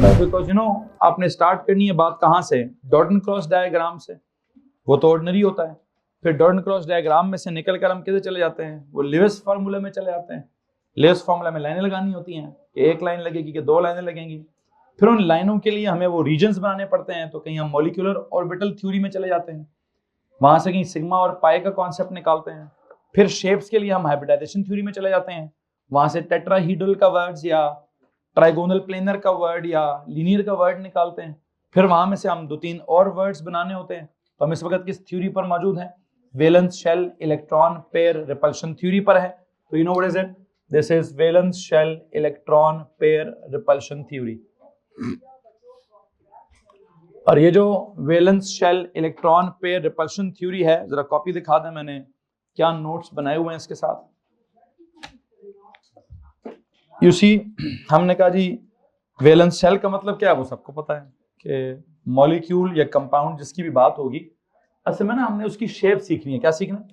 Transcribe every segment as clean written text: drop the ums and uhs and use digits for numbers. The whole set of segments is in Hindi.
जाता है, बिकॉज आपने स्टार्ट करनी है बात कहाँ से, डॉल्टन क्रॉस डायग्राम से। वो तो ऑर्डिनरी होता है, फिर डॉल्टन क्रॉस डायग्राम में से निकल कर हम किधर चले जाते हैं, वो लेविस फार्मूला में चले जाते हैं। लेविस फार्मूला में लाइनें लगानी होती हैं कि एक लाइन लगेगी कि दो लाइनें लगेंगी। फिर उन लाइनों के लिए हमें वो रीजन्स बनाने पड़ते हैं, तो कहीं हम मॉलिक्यूलर ऑर्बिटल थ्योरी में चले जाते हैं, वहां से कहीं सिग्मा और पाई का कॉन्सेप्ट निकालते हैं। फिर शेप्स के लिए हम हाइब्रिडाइजेशन थ्योरी में चले जाते हैं, वहां से टेट्राहीड्रल का वर्ड्स या ट्राइगोनल प्लेनर का वर्ड या लीनियर का वर्ड निकालते हैं। फिर वहां में से हम 2-3 और वर्ड्स बनाने होते हैं। तो हम इस वक्त किस थ्योरी पर मौजूद हैं, valence shell electron pair repulsion theory पर है। तो you know what is it, this is valence shell electron pair repulsion theory. और ये जो valence shell electron pair repulsion theory है, जरा कॉपी दिखा दें, मैंने क्या नोट्स बनाए हुए हैं इसके साथ। यू सी, हमने कहा जी वैलेंस शेल का मतलब क्या है, वो सबको पता है कि मॉलिक्यूल या कंपाउंड जिसकी भी बात होगी, असल में ना हमने उसकी शेप सीखनी है। क्या सीखना है?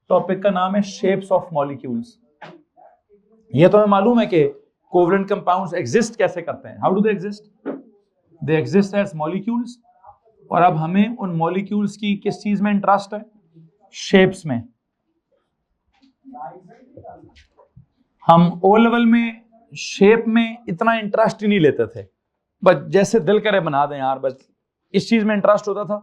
टॉपिक का नाम है शेप्स ऑफ मॉलिक्यूल्स। ये तो हमें मालूम है कि कोवलेंट कंपाउंड्स एग्जिस्ट कैसे करते हैं, how do they exist, they exist as molecules. और अब हमें उन मॉलिक्यूल्स की किस चीज में इंटरेस्ट है, शेप्स में। हम ओ लेवल में शेप में इतना इंटरेस्ट ही नहीं लेते थे, बस जैसे दिल करे बना दें यार, बस इस चीज में इंटरेस्ट होता था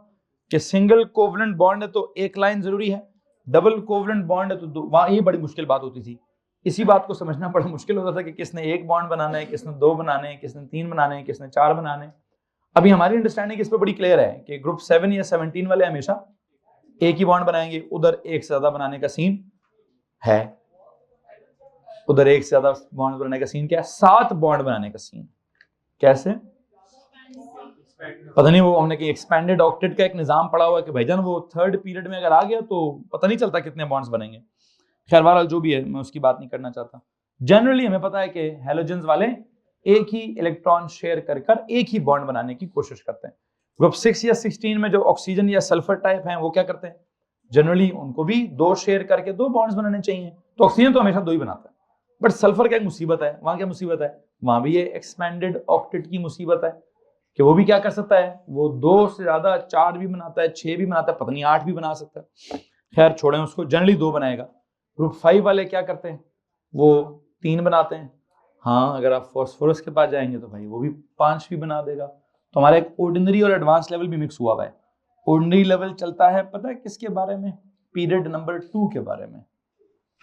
कि सिंगल कोवलेंट बॉन्ड है तो एक लाइन जरूरी है, डबल कोवलेंट बॉन्ड है तो दो। वहां ये बड़ी मुश्किल बात होती थी, इसी बात को समझना बड़ा मुश्किल होता था कि किसने एक बॉन्ड बनाना है, किसने 2 बनाने हैं, किसने 3 बनाने हैं, किसने 4 बनाने हैं। अभी हमारी अंडरस्टैंडिंग इस पर बड़ी क्लियर है कि ग्रुप 7 या 17 वाले हमेशा एक ही बॉन्ड बनाएंगे, उधर एक से ज्यादा बनाने का सीन है, उधर एक से ज्यादा बॉन्ड बनाने का सीन क्या है, 7 बॉन्ड बनाने का सीन। कैसे पता नहीं, वो हमने कि एक्सपेंडेड ऑक्टेट का एक निजाम पड़ा हुआ है कि भाईजान वो थर्ड पीरियड में अगर आ गया तो पता नहीं चलता कितने बॉन्ड्स बनेंगे। खैर बहरहाल जो भी है, मैं उसकी बात नहीं करना चाहता। जनरली हमें पता है कि हैलोजेंस वाले एक ही इलेक्ट्रॉन शेयर कर कर एक ही बॉन्ड बनाने की कोशिश करते हैं। ग्रुप 6 या 16 में जो ऑक्सीजन या सल्फर टाइप हैं वो क्या करते हैं, जनरली उनको भी 2 शेयर करके 2 बॉन्ड्स बनाने चाहिए। तो ऑक्सीजन तो हमेशा 2 ही बनाता है, बट सल्फर का एक मुसीबत है, वहां क्या मुसीबत है, वहां भी ये एक्सपेंडेड ऑक्टेट की मुसीबत है कि वो भी क्या कर सकता है, वो 2 से ज्यादा 4 भी बनाता है, 6 भी बनाता है, पता नहीं 8 भी बना सकता है। खैर छोड़ें उसको, जनरली 2 बनाएगा। ग्रुप 5 वाले क्या करते हैं, वो 3 बनाते हैं। हाँ, अगर आप फॉस्फोरस के पास जाएंगे तो भाई वो भी 5 भी बना देगा। तो हमारा एक ऑर्डिनरी और एडवांस लेवल भी मिक्स हुआ हुआ है। ऑर्डिनरी लेवल चलता है पता है किसके बारे में, पीरियड नंबर 2 के बारे में।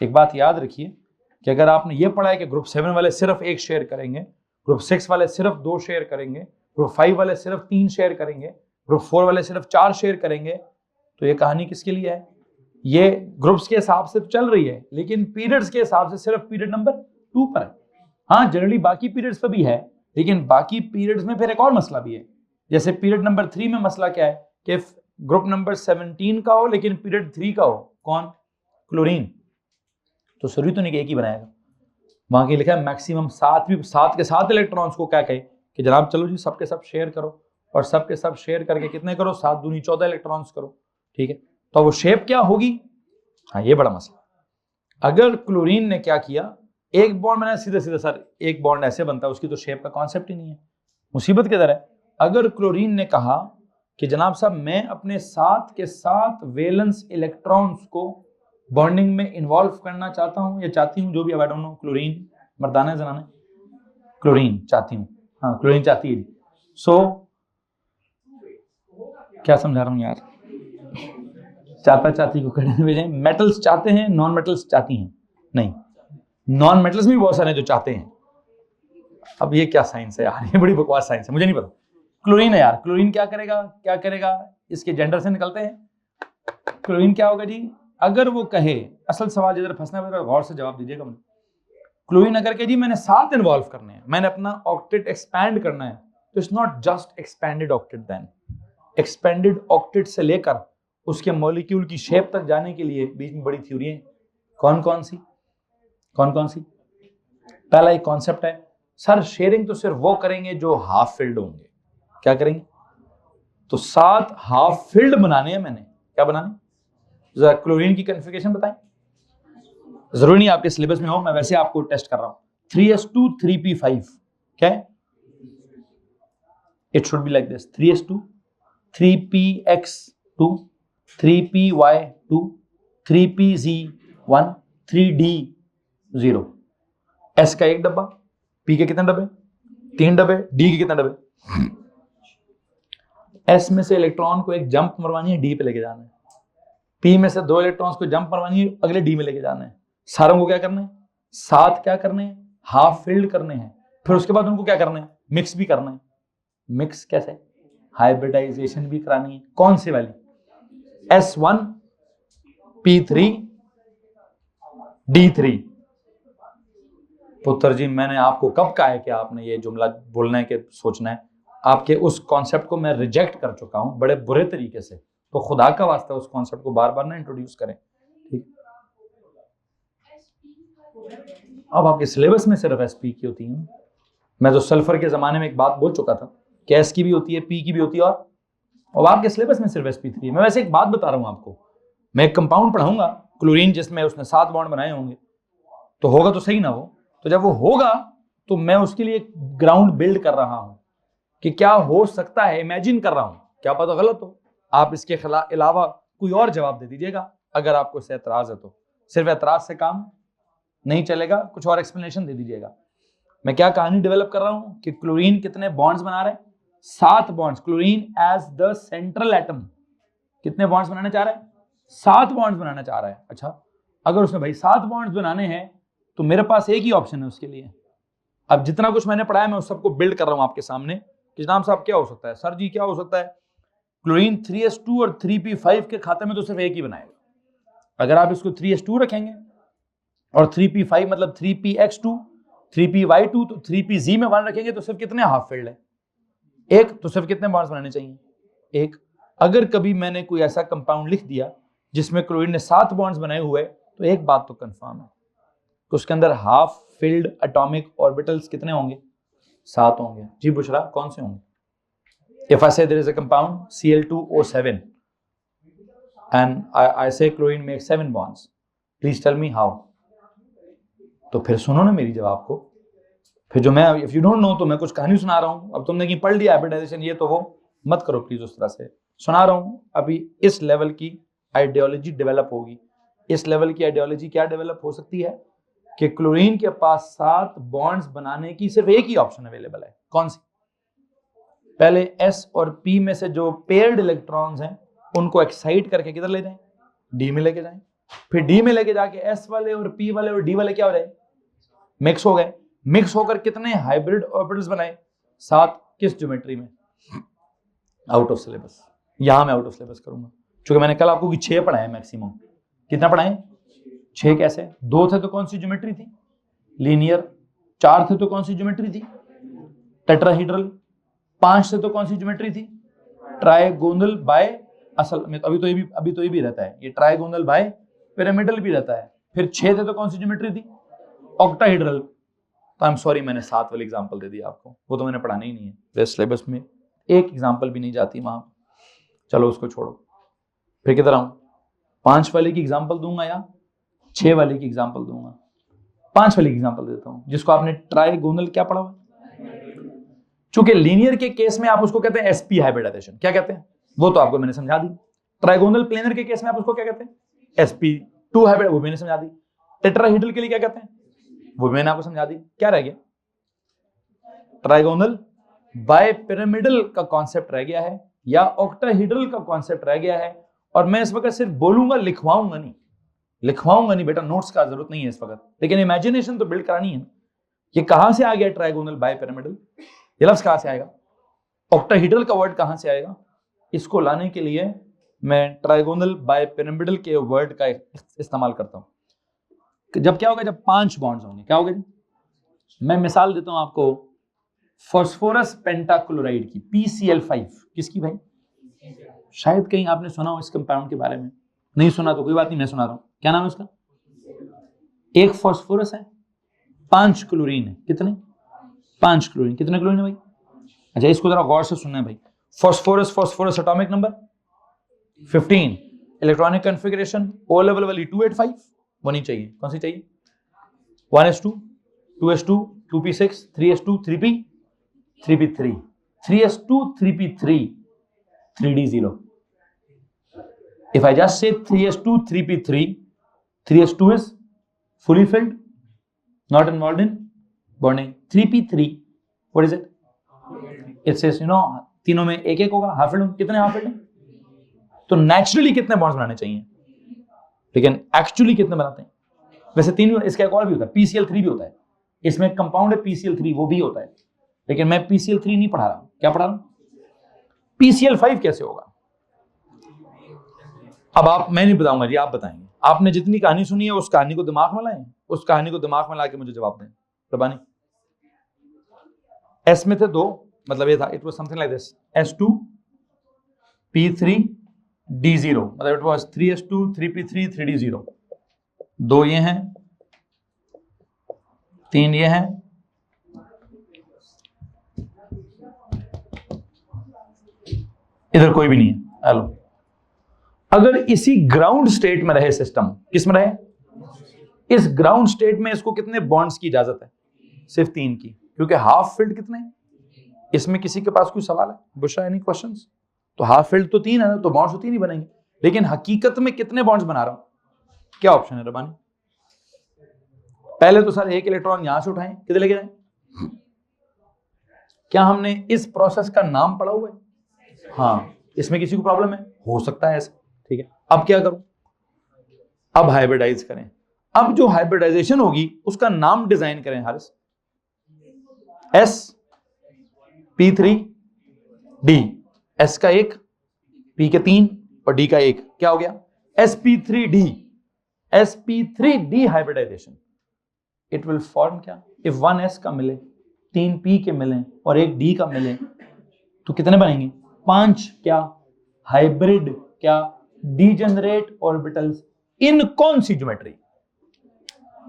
एक बात याद रखिए कि अगर आपने ये पढ़ा है कि ग्रुप 7 वाले सिर्फ 1 शेयर करेंगे, ग्रुप 6 वाले सिर्फ 2 शेयर करेंगे, ग्रुप 5 वाले सिर्फ 3 शेयर करेंगे, ग्रुप 4 वाले सिर्फ 4 शेयर करेंगे, तो ये कहानी किसके लिए है, ये ग्रुप्स के हिसाब से चल रही है, लेकिन पीरियड्स के हिसाब से सिर्फ पीरियड नंबर 2 पर है। हाँ, जनरली बाकी पीरियड्स पर भी है, लेकिन बाकी पीरियड्स में फिर एक और मसला भी है। जैसे पीरियड नंबर 3 में मसला क्या है कि ग्रुप नंबर 17 का हो लेकिन पीरियड 3 का हो, कौन, क्लोरीन, तो जरूरी तो नहीं कि एक ही बनाएगा। वहां की लिखा है मैक्सिमम 7 भी, 7 के 7 इलेक्ट्रॉन्स को क्या कहे कि जनाब चलो जी सबके सब शेयर करो, और सबके सब शेयर करके कितने करो, 7 दूनी 14 इलेक्ट्रॉन्स करो, ठीक है। तो वो शेप क्या होगी, हाँ ये बड़ा मसला। अगर क्लोरीन ने क्या किया, एक बॉन्ड बनाया सीधे सीधे, सर एक बॉन्ड ऐसे बनता है, उसकी तो शेप का कॉन्सेप्ट ही नहीं है। मुसीबत किधर है, अगर क्लोरीन ने कहा कि जनाब साहब मैं अपने 7 के 7 वैलेंस इलेक्ट्रॉन्स को बॉन्डिंग में इन्वॉल्व करना चाहता हूं या चाहती हूं, जो भी, आई डोंट नो, क्लोरीन मर्दाना है जनाना, क्लोरीन चाहती हूं, हाँ क्लोरीन चाहती है। सो क्या समझा रहा हूं यार, चाहती को करने भेजें। मेटल्स चाहते हैं, नॉन मेटल्स चाहती हैं, नहीं, नॉन मेटल्स भी बहुत सारे जो चाहते हैं। अब ये क्या साइंस है यार, ये बड़ी बकवास साइंस है, मुझे नहीं पता। क्लोरीन है यार, क्लोरीन क्या करेगा, क्या करेगा, इसके जेंडर से निकलते हैं। क्लोरीन क्या होगा जी, अगर वो कहे, असल सवाल जिधर फंसना है गौर से जवाब दीजिएगा मुझे। क्लोरीन अगर कहे जी मैंने 7 इन्वॉल्व करने हैं, मैंने अपना ऑक्टेट एक्सपैंड करना है, तो it's not just expanded octet, then expanded octet से लेकर उसके मॉलिक्यूल की शेप तक जाने के लिए बीच में बड़ी थ्योरी है। कौन कौन सी, पहला एक कॉन्सेप्ट है, सर शेयरिंग तो सिर्फ वो करेंगे जो हाफ फिल्ड होंगे। क्या करेंगे, तो 7 हाफ फिल्ड बनाने हैं मैंने, क्या बनाने, जरा क्लोरीन की कॉन्फ़िगरेशन बताएं। जरूरी नहीं आपके सिलेबस में हो, मैं वैसे आपको टेस्ट कर रहा हूं। 3s2 3p5 क्या है, It should be like this: 3s2, 3px2, 3py2, 3pz1, 3d0। s का एक डब्बा, p के कितने डब्बे? 3 डब्बे, d के कितने डब्बे? s में से इलेक्ट्रॉन को एक जंप मरवानी है, d पे लेके जाना है। p में से 2 इलेक्ट्रॉन्स को जंप मरवानी है, अगले d में लेके जाना है। सारों को क्या करना है? 7 क्या करने हैं? हाफ फिल्ड करने हैं। फिर उसके बाद उनको क्या करना है? मिक्स भी करना है। मिक्स कैसे? हाइब्रिडाइजेशन भी करानी है। कौन सी वाली? S1 P3 D3। पुत्र जी, मैंने आपको कब कहा है कि आपने ये जुमला बोलना है कि सोचना है? आपके उस कॉन्सेप्ट को मैं रिजेक्ट कर चुका हूं बड़े बुरे तरीके से, तो खुदा का वास्ता उस कॉन्सेप्ट को बार बार ना इंट्रोड्यूस करें, ठीक? अब आपके सिलेबस में सिर्फ एसपी की होती है। मैं तो सल्फर के जमाने में एक बात बोल चुका था कि एस की भी होती है, पी की भी होती है, और आपके सिलेबस में सिर्फ sp3 है। मैं वैसे एक बात बता रहा हूं आपको, मैं एक कंपाउंड पढ़ाऊंगा क्लोरीन जिसमें उसने 7 बॉन्ड बनाए होंगे, तो होगा तो सही ना वो, तो जब वो होगा तो मैं उसके लिए ग्राउंड बिल्ड कर रहा हूं कि क्या हो सकता है, इमेजिन कर रहा हूं, क्या पता गलत हो। आप इसके अलावा कोई और जवाब दे दीजिएगा अगर आपको इससे एतराज है तो। सिर्फ एतराज से काम नहीं चलेगा, कुछ और एक्सप्लेनेशन दे दीजिएगा। मैं क्या कहानी डेवलप कर रहा हूं कि क्लोरीन कितने बॉन्ड्स बना रहे हैं? 7 bonds. Chlorine as the central atom कितने बॉन्ड्स बनाना चाह रहा है? 7 बॉन्ड्स बनाना चाह रहा है। अच्छा, अगर उसने भाई 7 बॉन्ड्स बनाने हैं तो मेरे पास एक ही ऑप्शन है उसके लिए। अब जितना कुछ मैंने पढ़ाया मैं उस सबको बिल्ड कर रहा हूं आपके सामने कि जनाब साहब क्या हो सकता है? सर जी क्या हो सकता है? क्लोरीन 3s2 और 3p5 के खाते में तो सिर्फ एक ही बनाएगा। अगर आप इसको 3s2 रखेंगे और 3p5 मतलब 3px2, 3py2, तो 3pz में 1 रखेंगे तो सिर्फ कितने हाफ फिल्ड है? एक। तो सिर्फ कितने बॉन्ड्स बनाने चाहिए? एक। अगर कभी मैंने कोई ऐसा कंपाउंड लिख दिया जिसमें क्लोरीन ने 7 बॉन्ड्स बनाए हुए, तो एक बात तो कंफर्म है कि उसके अंदर हाफ फिल्ड एटॉमिक ऑर्बिटल्स कितने होंगे? 7 होंगे। जी बुशरा, कौन से होंगे? If I say there is a compound Cl2O7 and I say chlorine makes 7 bonds, please tell me how. तो फिर सुनो ना मेरी जवाब को। फिर जो मैं if you don't know तो मैं कुछ कहानी सुना रहा हूं। अब तुमने की पढ़ लिया हाइब्रिडाइजेशन ये तो वो, मत करो प्लीज उस तरह से। सुना रहा हूं, अभी इस लेवल की आइडियोलॉजी डेवलप होगी। इस लेवल की आइडियोलॉजी क्या डेवलप हो सकती है कि क्लोरीन के पास 7 बॉन्ड्स बनाने की सिर्फ एक ही ऑप्शन अवेलेबल है। कौन सी? पहले S और P में से जो पेयर्ड इलेक्ट्रॉन्स हैं उनको एक्साइट करके किधर ले जाएं? D में लेके जाएं। फिर D में लेके जाके S वाले और P वाले और D वाले क्या हो जाए? मिक्स हो गए। मिक्स होकर कितने हाइब्रिड ऑर्बिटल्स बनाए? 7। किस ज्योमेट्री में? Out of syllabus. यहां मैं आउट ऑफ सिलेबस करूंगा क्योंकि मैंने कल आपको 6 पढ़ाए मैक्सिमम। कितना पढ़ाए? 6 कैसे? 2 थे तो कौन सी ज्योमेट्री थी? लीनियर। 4 थे तो कौन सी ज्योमेट्री थी? टेट्राहीड्रल। 5 से तो कौन सी ज्योमेट्री थी? ट्राइगोनल बाय, असल में अभी तो ये भी रहता है, ये ट्राइगोनल बाय पिरामिडल भी रहता है। फिर 6 थे तो कौन सी ज्योमेट्री थी? ऑक्टाहीड्रल। तो आई एम सॉरी मैंने 7 वाली एग्जांपल दे दिया आपको, वो तो मैंने पढ़ाना ही नहीं है। वेस्ट सिलेबस में एक एग्जांपल भी नहीं जाती वहां। चलो उसको छोड़ो। फिर किधर आऊं? 5 वाले की एग्जांपल दूंगा या 6 वाले की एग्जांपल दूंगा? 5 वाली की एग्जांपल देता हूं जिसको आपने ट्राइगोनल क्या पढ़ा हुआ? चूंकि लीनियर के केस में आप उसको कहते हैं sp हाइब्रिडाइजेशन। क्या कहते हैं? वो तो आपको मैंने समझा दी। ट्राइगोनल प्लेनर के केस में आप उसको क्या कहते हैं? sp2 हाइब्रिड, वो मैंने समझा दी। टेट्राहीड्रल के लिए क्या कहते हैं? वो मैंने आपको समझा दी। क्या रह गया? ट्राइगोनल बाय पिरामिडल का कॉन्सेप्ट रह गया है या ऑक्टाहीड्रल का कॉन्सेप्ट रह गया है। और मैं इस वक्त सिर्फ बोलूंगा, लिखवाऊंगा नहीं बेटा, नोट्स का जरूरत नहीं है इस वक्त, लेकिन इमेजिनेशन तो बिल्ड करानी है। ये कहां से आ गया ट्राइगोनल बाय पिरामिडल? ये लफ्ज कहां से आएगा? ऑक्टाहीड्रल का वर्ड कहां से आएगा? इसको लाने के लिए मैं ट्राइगोनल बाय पिरामिडल के वर्ड का इस्तेमाल करता हूं। जब क्या होगा? जब 5 बॉन्ड्स होंगे, क्या होगा जी? मैं मिसाल देता हूं आपको फास्फोरस पेंटाक्लोराइड की, PCl5। किसकी भाई? शायद कहीं आपने सुना हो इस कंपाउंड के बारे में। नहीं सुना तो कोई बात नहीं, मैं सुना रहा हूं। क्या नाम है उसका? एक फास्फोरस है, 5 क्लोरीन है। कितने? 5 क्लोरीन। कितने क्लोरीन है भाई? अच्छा, इसको जरा गौर से सुनना है भाई। Phosphorus atomic number 15, electronic configuration O level वाली 285 होनी चाहिए। कौन सी चाहिए? 1s2, 2s2, 2p6, 3s2, 3p, 3p3। 3s2 3p3 3d0. If I just say 3s2 3p3, 3s2 is fully filled, not involved in bonding. 3p3, what is it? It says, तीनों में एक एक होगा, हाफ फिल्ड. कितने हाफ फिल्ड हैं? तो नेचुरली कितने बॉन्ड्स बनाने चाहिए, लेकिन एक्चुअली कितने बनाते हैं? वैसे तीन, इसका एक और भी होता है, PCl3 भी होता है. इसमें कंपाउंड है PCl3, वो भी होता है, लेकिन मैं PCl3 नहीं पढ़ा रहा हूं. क्या पढ़ा रहा हूं? PCl5 कैसे होगा? अब मैं नहीं बताऊंगा जी, आप बताएंगे. आपने जितनी कहानी सुनी है उस कहानी को दिमाग में लाएं, उस कहानी को दिमाग में लाके मुझे जवाब दें. रबानी, एस में थे दो, मतलब ये था, it was something like this, S2 P3 D0, मतलब it was 3s2 3p3 3d0. दो ये हैं, तीन ये हैं, इधर कोई भी नहीं है. हेलो, अगर इसी ग्राउंड स्टेट में रहे सिस्टम, किस में रहे? इस ग्राउंड स्टेट में इसको कितने बॉन्ड्स की इजाजत है? सिर्फ 3 की, क्योंकि हाफ फिल्ड कितने हैं? इसमें किसी के पास कोई सवाल है? Bushra, any questions? तो हाफ फिल्ड तो 3 है ना, तो बॉन्ड्स तो 3 ही बनेंगे, लेकिन हकीकत में कितने बॉन्ड्स बना रहा हूं? क्या ऑप्शन है रबानी? पहले तो सर एक इलेक्ट्रॉन यहां से उठाएं, किधर लेके जाएं? क्या हमने इस प्रोसेस का नाम पढ़ा हुआ है? हाँ. इसमें किसी को प्रॉब्लम है? हो सकता है ऐसा. ठीक है, अब क्या करूं? अब हाइब्रिडाइज करें. अब जो हाइब्रिडाइजेशन होगी उसका नाम डिजाइन करें. Haris, S P3 D, S का 1, P के 3 और D का 1, क्या हो गया? sp3d. sp3d hybridisation. It will form क्या? इफ 1 S का मिले, 3 P के मिले और 1 D का मिले, तो कितने बनेंगे? 5 क्या? हाइब्रिड क्या? डीजेनरेट ऑर्बिटल्स इन कौन सी ज्योमेट्री?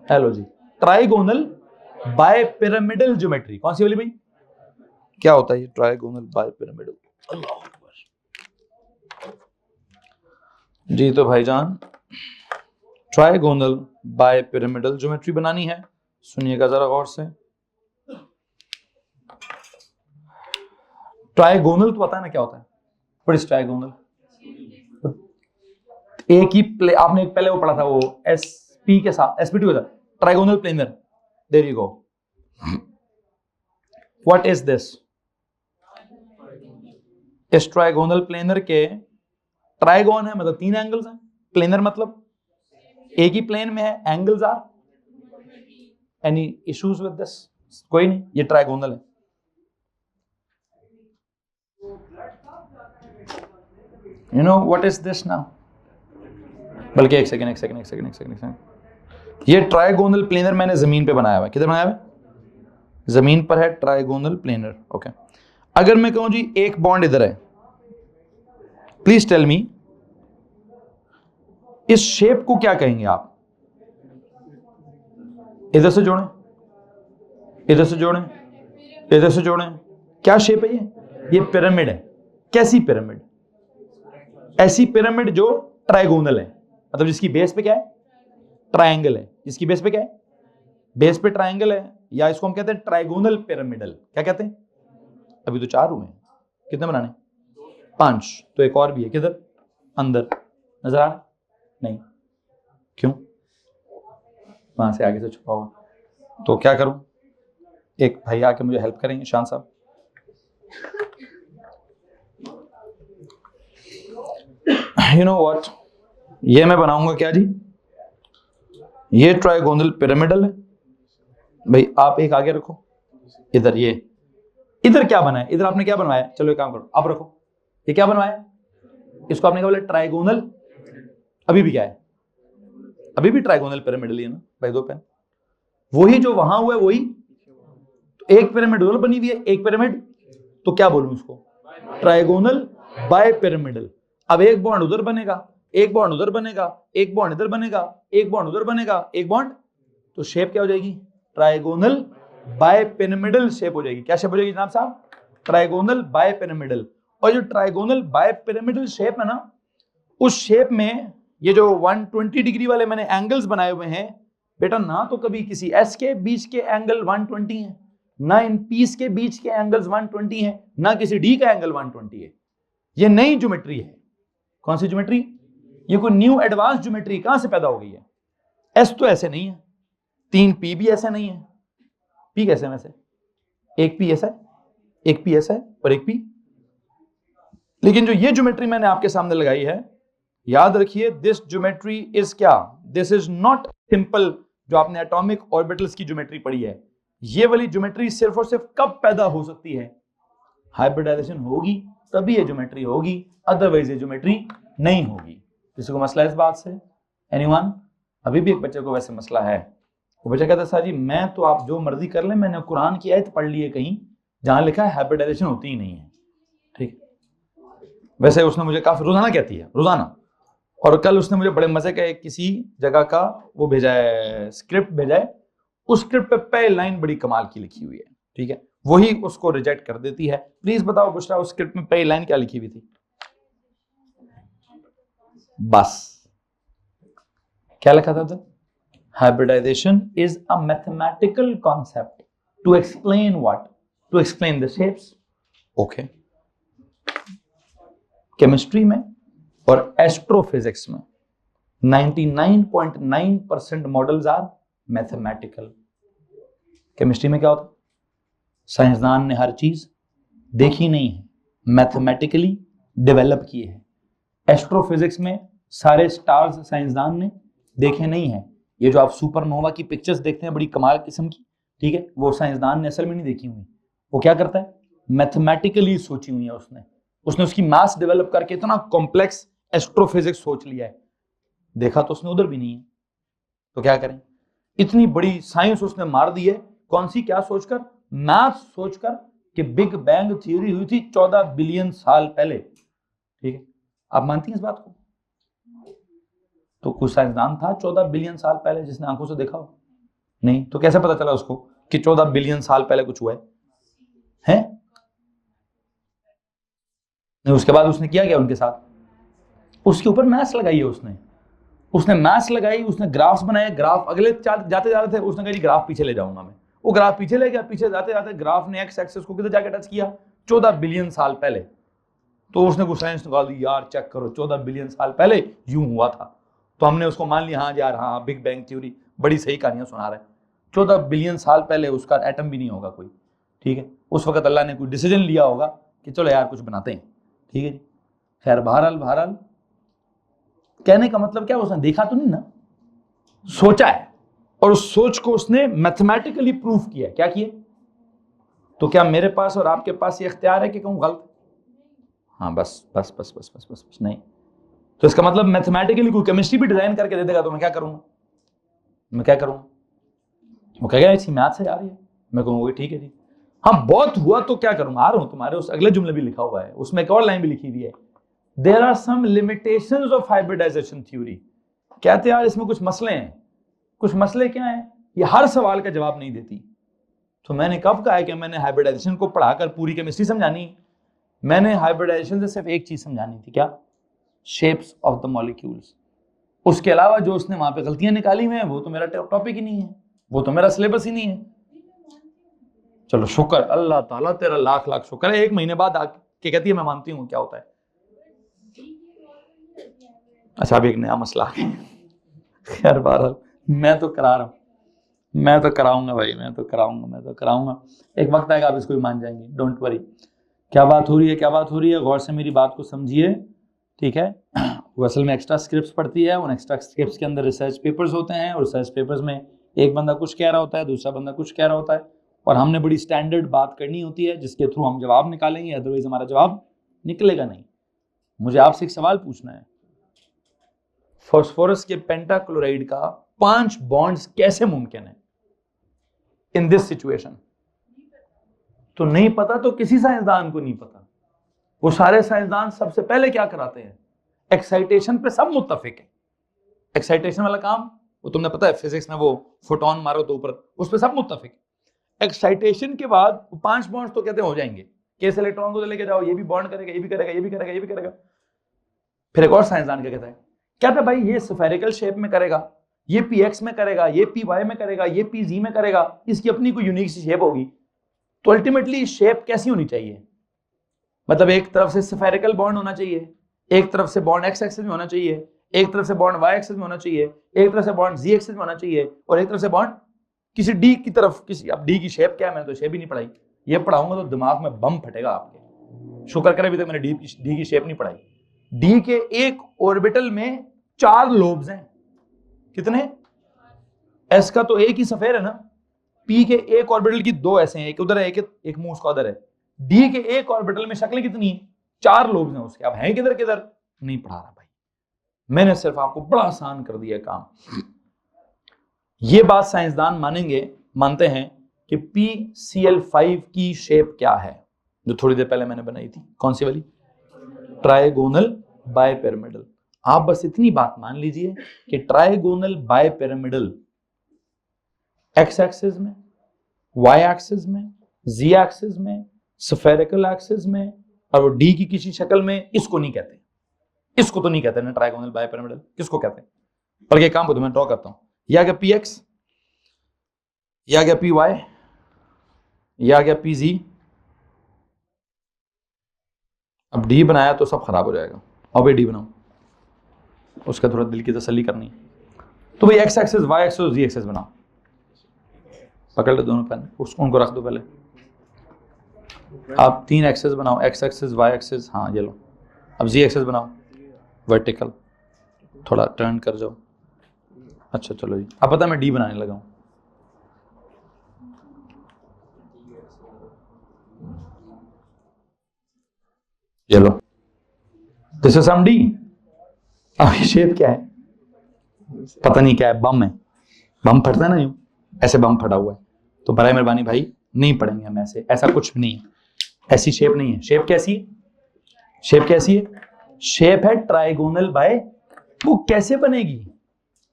हेलो जी, ट्राइगोनल बायपिरामिडल ज्योमेट्री. कौन सी वाली भाई? क्या होता है ये ट्राइगोनल बायपिरामिडल? अल्लाह अकबर जी. तो भाईजान, ट्राइगोनल बायपिरामिडल ज्योमेट्री बनानी है. सुनिएगा जरा गौर से. ट्राइगोनल तो पता है ना क्या होता है? What is trigonal? एक ही आपने एक पहले वो पढ़ा था, वो sp के साथ sp2 के साथ trigonal planar. There you go. What is this? इस ट्राइगोनल प्लेनर के ट्राइगोन है मतलब 3 एंगल्स हैं. प्लेनर मतलब एक ही प्लेन में है, angles are. Any issues with this? कोई नहीं, ये ट्राइगोनल है. You know what is this now? बल्कि एक सेकंड. ये ट्राइगोनल प्लेनर मैंने जमीन पे बनाया हुआ है. किधर बनाया हुआ है? जमीन पर है ट्राइगोनल प्लेनर. ओके. अगर मैं कहूं जी एक बॉन्ड इधर है, प्लीज टेल मी, इस शेप को क्या कहेंगे आप? इधर से जोड़ें, इधर से जोड़ें, इधर से जोड़ें. क्या शेप है ये पिरामिड है. कैसी पिरामिड? ऐसी पिरामिड जो ट्राइगोनल है, मतलब जिसकी बेस पे क्या है? ट्रायंगल है. जिसकी बेस पे क्या है? बेस पे ट्रायंगल है, या इसको हम कहते हैं ट्राइगोनल पिरामिडल. क्या कहते हैं? अभी तो 4 हुए हैं, कितने बनाने? 5. तो एक और भी है. किधर? अंदर. नजर आ रहा? नहीं. क्यों? वहां से आगे से छुपा हुआ. तो क्या करूं? एक भाई आके मुझे हेल्प करेंगे, शान साहब. यू नो व्हाट, ये मैं बनाऊंगा क्या जी? ये ट्राइगोनल पिरामिडल है भाई. आप एक आगे रखो, इधर. ये इधर क्या बना है? इधर आपने क्या बनवाया? चलो एक काम करो, आप रखो. ये क्या बनवाया? इसको आपने क्या बोला? ट्राइगोनल. अभी भी क्या है? अभी भी ट्राइगोनल पिरामिडल ही है ना भाई. 2 पेन वही जो वहां हुआ है वही. तो एक पिरामिड उधर बनी हुई है, एक पिरामिड, तो क्या बोलूं उसको? Trigonal bipyramidal. अब एक बॉन्ड उधर बनेगा, एक बॉन्ड उधर बनेगा, एक बॉन्ड इधर बनेगा, एक बॉन्ड उधर बनेगा, एक बॉन्ड, तो शेप क्या हो जाएगी? ट्राइगोनल बायपिरामिडल शेप हो जाएगी. क्या शेप हो जाएगी जनाब साहब? Trigonal bipyramidal. और जो ट्राइगोनल बायपिरामिडल शेप है ना, उस शेप में ये जो 120 डिग्री वाले मैंने एंगल्स बनाए हुए हैं बेटा, ना तो कभी किसी एस के बीच के एंगल 120 हैं, ना इन पीस के बीच के एंगल्स 120 हैं, ना किसी डी का एंगल 120 है। ये नई ज्योमेट्री है। कौन सी ज्योमेट्री? ये कोई न्यू एडवांस ज्योमेट्री कहां से पैदा हो गई है? एस तो ऐसे नहीं है, 3 पी भी ऐसे नहीं है। पी कैसे में से? एक पी ऐसा है, एक पी ऐसा है और एक पी। लेकिन जो ये ज्योमेट्री मैंने आपके सामने लगाई है, याद रखिए, दिस ज्योमेट्री इज क्या? दिस इज नॉट सिंपल जो आपने एटॉमिक ऑर्बिटल्स की ज्योमेट्री पढ़ी है। ये वाली ज्योमेट्री सिर्फ और सिर्फ कब पैदा हो सकती है? हाइब्रिडाइजेशन होगी तभी ये ज्योमेट्री होगी, अदरवाइज ये ज्योमेट्री नहीं होगी। किसी को मसला है इस बात से? एनीवन? अभी भी एक बच्चे को वैसे मसला है। वो बच्चा कहता है सर जी मैं तो आप जो मर्जी कर ले, मैंने कुरान की आयत पढ़ ली है कहीं जहां लिखा है हाइब्रिडाइजेशन होती ही नहीं है। ठीक, वैसे उसने मुझे काफी रोजाना कहती है, रोजाना। और कल उसने मुझे बड़े मजे का एक किसी जगह का वो भेजा है, स्क्रिप्ट भेजा है। उस स्क्रिप्ट पे पहली लाइन बड़ी कमाल की लिखी हुई है, ठीक है, वही उसको रिजेक्ट कर देती है। प्लीज बताओ बुशरा, उस स्क्रिप्ट में पहली लाइन क्या लिखी हुई थी? बस क्या लिखा था? Hybridization is a mathematical concept to explain what? To explain the shapes. Okay. Chemistry में और एस्ट्रोफिजिक्स में 99.9% मॉडल्स आर मैथमेटिकल। केमिस्ट्री में क्या होता? साइंसदान ने हर चीज देखी नहीं है, मैथमेटिकली डेवलप की है। एस्ट्रोफिजिक्स में सारे स्टार्स साइंसदान ने देखे नहीं है। ये जो आप सुपरनोवा की पिक्चर्स देखते हैं बड़ी कमाल किस्म की, ठीक है, वो साइंसदान ने असल में नहीं देखी हुई। वो क्या करता है? मैथमेटिकली सोची हुई है उसने उसकी मैथ्स डेवलप करके इतना कॉम्प्लेक्स एस्ट्रोफिजिक्स सोच लिया है। देखा तो उसने उधर भी नहीं है, तो क्या करें? इतनी बड़ी साइंस उसने मार दी है। कौन सी? क्या सोचकर? मैथ्स सोचकर कि बिग बैंग थ्योरी हुई थी 14 बिलियन साल पहले। ठीक है, आप मानती हैं इस बात को? तो कुछ साइंसदान था 14 बिलियन साल पहले जिसने आंखों से देखा हो? नहीं। तो कैसे पता चला उसको कि 14 बिलियन साल पहले कुछ हुआ है? नहीं। उसके बाद उसने किया क्या उनके साथ? उसके ऊपर मैथ्स लगाई है उसने मैथ्स लगाई, उसने ग्राफ्स बनाए। ग्राफ अगले जाते जाते थे उसने कहा जी ग्राफ पीछे ले जाऊंगा मैं। वो ग्राफ पीछे ले गया, पीछे जाते जाते ग्राफ ने एक्स एक्सिस को किधर जाके टच किया? 14 बिलियन साल पहले। तो उसने कुछ साइंस निकाल दी, यार चेक करो 14 बिलियन साल पहले यूं हुआ था। तो हमने उसको मान लिया, हाँ यार हाँ बिग बैंग थ्योरी बड़ी सही कहानियां सुना रहा है। 14 बिलियन साल पहले उसका एटम भी नहीं होगा कोई, ठीक है। उस वक्त अल्लाह ने कोई डिसीजन लिया होगा कि चलो यार कुछ बनाते हैं, ठीक है जी। खैर बहरहाल कहने का मतलब क्या, उसने देखा तो नहीं ना, सोचा है, और उस सोच को उसने मैथमेटिकली प्रूफ किया। क्या किया? तो क्या मेरे पास और आपके पास ये इख्तियार है कि कहूँ गलत? हाँ बस बस बस बस बस बस बस नहीं। तो इसका मतलब मैथमेटिकली कोई केमिस्ट्री भी डिजाइन करके दे देगा तो मैं क्या करूंगा? वो कहेगा इसी मैथ से आ रही है, मैं कहूँगा ठीक है जी। हाँ बहुत हुआ तो क्या करूंगा, आ रहा हूं तुम्हारे उस अगले जुमले भी लिखा हुआ है, उसमें एक और लाइन भी लिखी हुई है, there are some limitations of hybridisation theory. कहते हैं यार इसमें कुछ मसले हैं। कुछ मसले क्या हैं? ये हर सवाल का जवाब नहीं देती। तो मैंने कब कहा है कि मैंने हाइब्रिडाइजेशन को पढ़ाकर पूरी केमिस्ट्री समझानी? मैंने हाइब्रिडाइजेशन से सिर्फ एक चीज समझानी थी, क्या? Shapes of the molecules. उसके अलावा जो उसने वहां पे गलतियां निकाली हुई हैं वो तो मेरा टॉपिक ही नहीं है, वो तो मेरा सिलेबस ही नहीं है। चलो शुक्र, अल्लाह ताला तेरा लाख लाख शुक्र है, 1 महीने बाद आके कहती है मैं मानती हूँ क्या होता है। अच्छा अभी एक नया मसला है। खैर बहरहाल मैं तो करा रहा हूँ, मैं तो कराऊंगा भाई, मैं तो कराऊंगा। एक वक्त आएगा आप इसको भी मान जाएंगे, डोंट वरी। क्या बात हो रही है, गौर से मेरी बात को समझिए, ठीक है। वो असल में एक्स्ट्रा स्क्रिप्ट्स पढ़ती है, उन एक्स्ट्रा स्क्रिप्ट्स के अंदर रिसर्च पेपर्स होते हैं, और रिसर्च पेपर्स में एक बंदा कुछ कह रहा होता है, दूसरा बंदा कुछ कह रहा होता है, और हमने बड़ी स्टैंडर्ड बात करनी होती है जिसके थ्रू हम जवाब निकालेंगे, अदरवाइज हमारा जवाब निकलेगा नहीं। मुझे आपसे एक सवाल पूछना है, फास्फोरस के पेंटाक्लोराइड का 5 बॉन्ड्स कैसे मुमकिन है इन दिस सिचुएशन? तो नहीं पता तो किसी साइंसदान को नहीं पता। वो सारे साइंसदान सबसे पहले क्या कराते हैं? एक्साइटेशन पे सब मुत्तफिक है। एक्साइटेशन वाला काम वो तुमने पता है, फिजिक्स में वो फोटोन मारो तो ऊपर, उस पे सब मुत्तफिक। एक्साइटेशन के बाद 5 बॉन्ड्स तो कहते हो जाएंगे कि इस इलेक्ट्रॉन को लेके जाओ, ये भी बॉन्ड करेगा, ये भी करेगा, ये भी करेगा, ये भी करेगा। फिर एक और साइंसदान क्या कहता है भाई ये स्फेरिकल शेप में करेगा, ये पी एक्स में करेगा, ये पी वाई में करेगा, ये पी जी में करेगा, इसकी अपनी कोई यूनिक सी शेप होगी। तो अल्टीमेटली शेप कैसी होनी चाहिए, मतलब एक तरफ से स्फेरिकल बॉन्ड होना चाहिए, एक तरफ से बॉन्ड एक्स एक्सिस में होना चाहिए, एक तरफ से बॉन्ड वाई एक्सिस में होना चाहिए, एक तरफ से बॉन्ड जी एक्सिस में होना चाहिए, और एक तरफ से बॉन्ड किसी डी की तरफ किसी। अब डी की शेप क्या है, मैंने तो शेप ही नहीं पढ़ाई, ये पढ़ाऊंगा तो दिमाग में बम फटेगा आपके। शुक्र करें अभी तक मैंने डी की शेप नहीं पढ़ाई। डी के एक ऑर्बिटल में 4 लोब्स हैं, कितने? एस का तो एक ही सफेयर है ना, पी के एक ऑर्बिटल की 2 ऐसे हैं, एक उधर है एक मुंह उसका उधर है। डी के एक ऑर्बिटल में शक्लें कितनी है? 4 लोब्स हैं उसके। अब हैं किधर किधर नहीं पढ़ा रहा भाई, मैंने सिर्फ आपको बड़ा आसान कर दिया काम। ये बात साइंसदान मानते हैं कि PCl5 की शेप क्या है, जो थोड़ी देर पहले मैंने बनाई थी। कौन सी वाली? Trigonal bipyramidal. आप बस इतनी बात मान लीजिए कि ट्राइगोनल बाइपिरामिडल एक्स एक्सिस में, वाई एक्सिस में, जी एक्सिस में, स्फेरिकल एक्सिस में, और वो डी की किसी शक्ल में, इसको नहीं कहते, इसको तो नहीं कहते ना ट्राइगोनल बाइपिरामिडल। किसको कहते हैं? पर ये काम को तो मैं ड्रॉ करता हूं, या क्या PX, या क्या PY, या क्या PZ। अब डी बनाया तो सब खराब हो जाएगा, अब डी बनाओ, उसका थोड़ा दिल की तसल्ली करनी है। तो भाई एक्स एक्सिस, वाई एक्सिस, जी एक्सिस बनाओ, पकड़ लो दोनों पेन, उनको रख दो पहले। आप 3 एक्सिस बनाओ, एक्स एक्सिस, वाई एक्सिस, हाँ ये लो। अब जी एक्सिस बनाओ, वर्टिकल, थोड़ा टर्न कर जाओ। अच्छा चलो जी, अब पता मैं डी बनाने लगा हूं। ये लो, दिस इज सम डी। अब ये शेप क्या है? पता नहीं क्या है, बम है। बम फटता है ना यूं, ऐसे बम फटा हुआ है। तो बराए मेहरबानी भाई नहीं पढ़ेंगे हम ऐसे, ऐसा कुछ भी नहीं है, ऐसी शेप नहीं है। शेप कैसी है? शेप कैसी है? शेप है ट्राइगोनल बाय। वो कैसे बनेगी?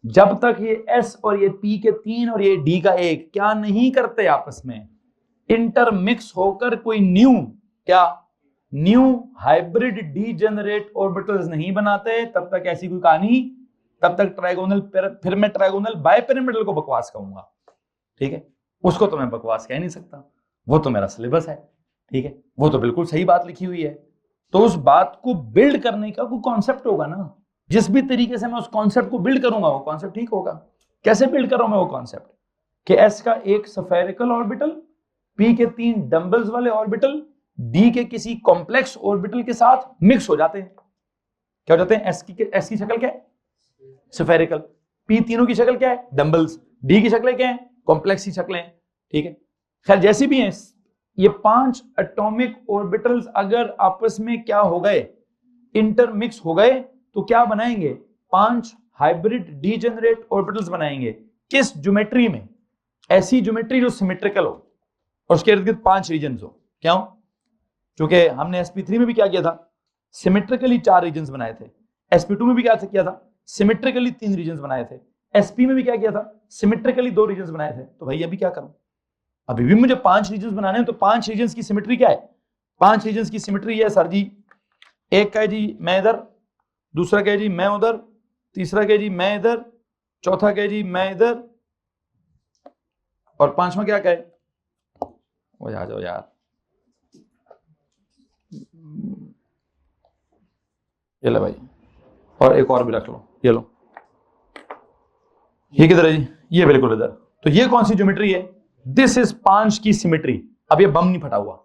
जब तक ये एस और ये पी के 3 और ये डी का 1 क्या नहीं करते आपस में इंटरमिक्स होकर कोई न्यू हाइब्रिड डीजेनरेट ऑर्बिटल्स नहीं बनाते, तब तक ऐसी कोई कहानी, तब तक ट्राइगोनल, फिर मैं ट्राइगोनल बाइपिरामिडल को बकवास कहूंगा, ठीक है? उसको तो मैं बकवास कह नहीं सकता, वो तो मेरा सिलेबस है, ठीक है? वो तो बिल्कुल सही बात लिखी हुई है। तो उस बात को बिल्ड करने का कोई कॉन्सेप्ट होगा ना, जिस भी तरीके से मैं उस कॉन्सेप्ट को बिल्ड करूंगा वो कॉन्सेप्ट ठीक होगा। कैसे बिल्ड कर रहा हूं मैं वो कॉन्सेप्ट? कि एस का एक स्फेरिकल ऑर्बिटल, पी के 3 डंबल्स वाले ऑर्बिटल डी के किसी कॉम्प्लेक्स ऑर्बिटल के साथ मिक्स हो जाते हैं। क्या हो जाते हैं? एस की शक्ल क्या है? स्फेरिकल। पी तीनों की शक्ल क्या है? डंबल्स। डी की शक्लें क्या है? कॉम्प्लेक्स की शक्लें, ठीक है? खैर जैसी भी हैं, ये 5 एटॉमिक ऑर्बिटल्स अगर आपस में क्या हो गए, इंटरमिक्स हो गए, तो क्या बनाएंगे? 5 हाइब्रिड डीजेनरेट ऑर्बिटल्स बनाएंगे। किस ज्योमेट्री में? ऐसी ज्योमेट्री जो सिमेट्रिकल हो और उसके इर्द गिर्द 5 रीजन्स हो। क्या हो? क्योंकि हमने sp3 में भी क्या किया था? सिमेट्रिकली 4 रीजन्स बनाए थे। sp2 में भी क्या किया था? सिमेट्रिकली 3 रीजन्स बनाए थे। sp में भी क्या किया था? सिमेट्रिकली 2 रीजन्स बनाए थे। तो भाई अभी क्या करूं? अभी भी मुझे 5 रीजन्स बनाने हैं, तो 5 रीजन्स की सिमेट्री क्या है? 5 रीजन्स की सिमेट्री है सर जी, एक का है जी मैं इधर, दूसरा क्या है जी मैं उधर, तीसरा क्या है जी मैं इधर, चौथा क्या है जी मैं इधर, और 5वां क्या है? वो आ जाओ यार, ये लो भाई, और एक और भी रख लो, ये लो। ये किधर है जी? ये बिल्कुल इधर। तो ये कौन सी ज्योमेट्री है? दिस इज 5 की सिमेट्री। अब ये बम नहीं फटा हुआ,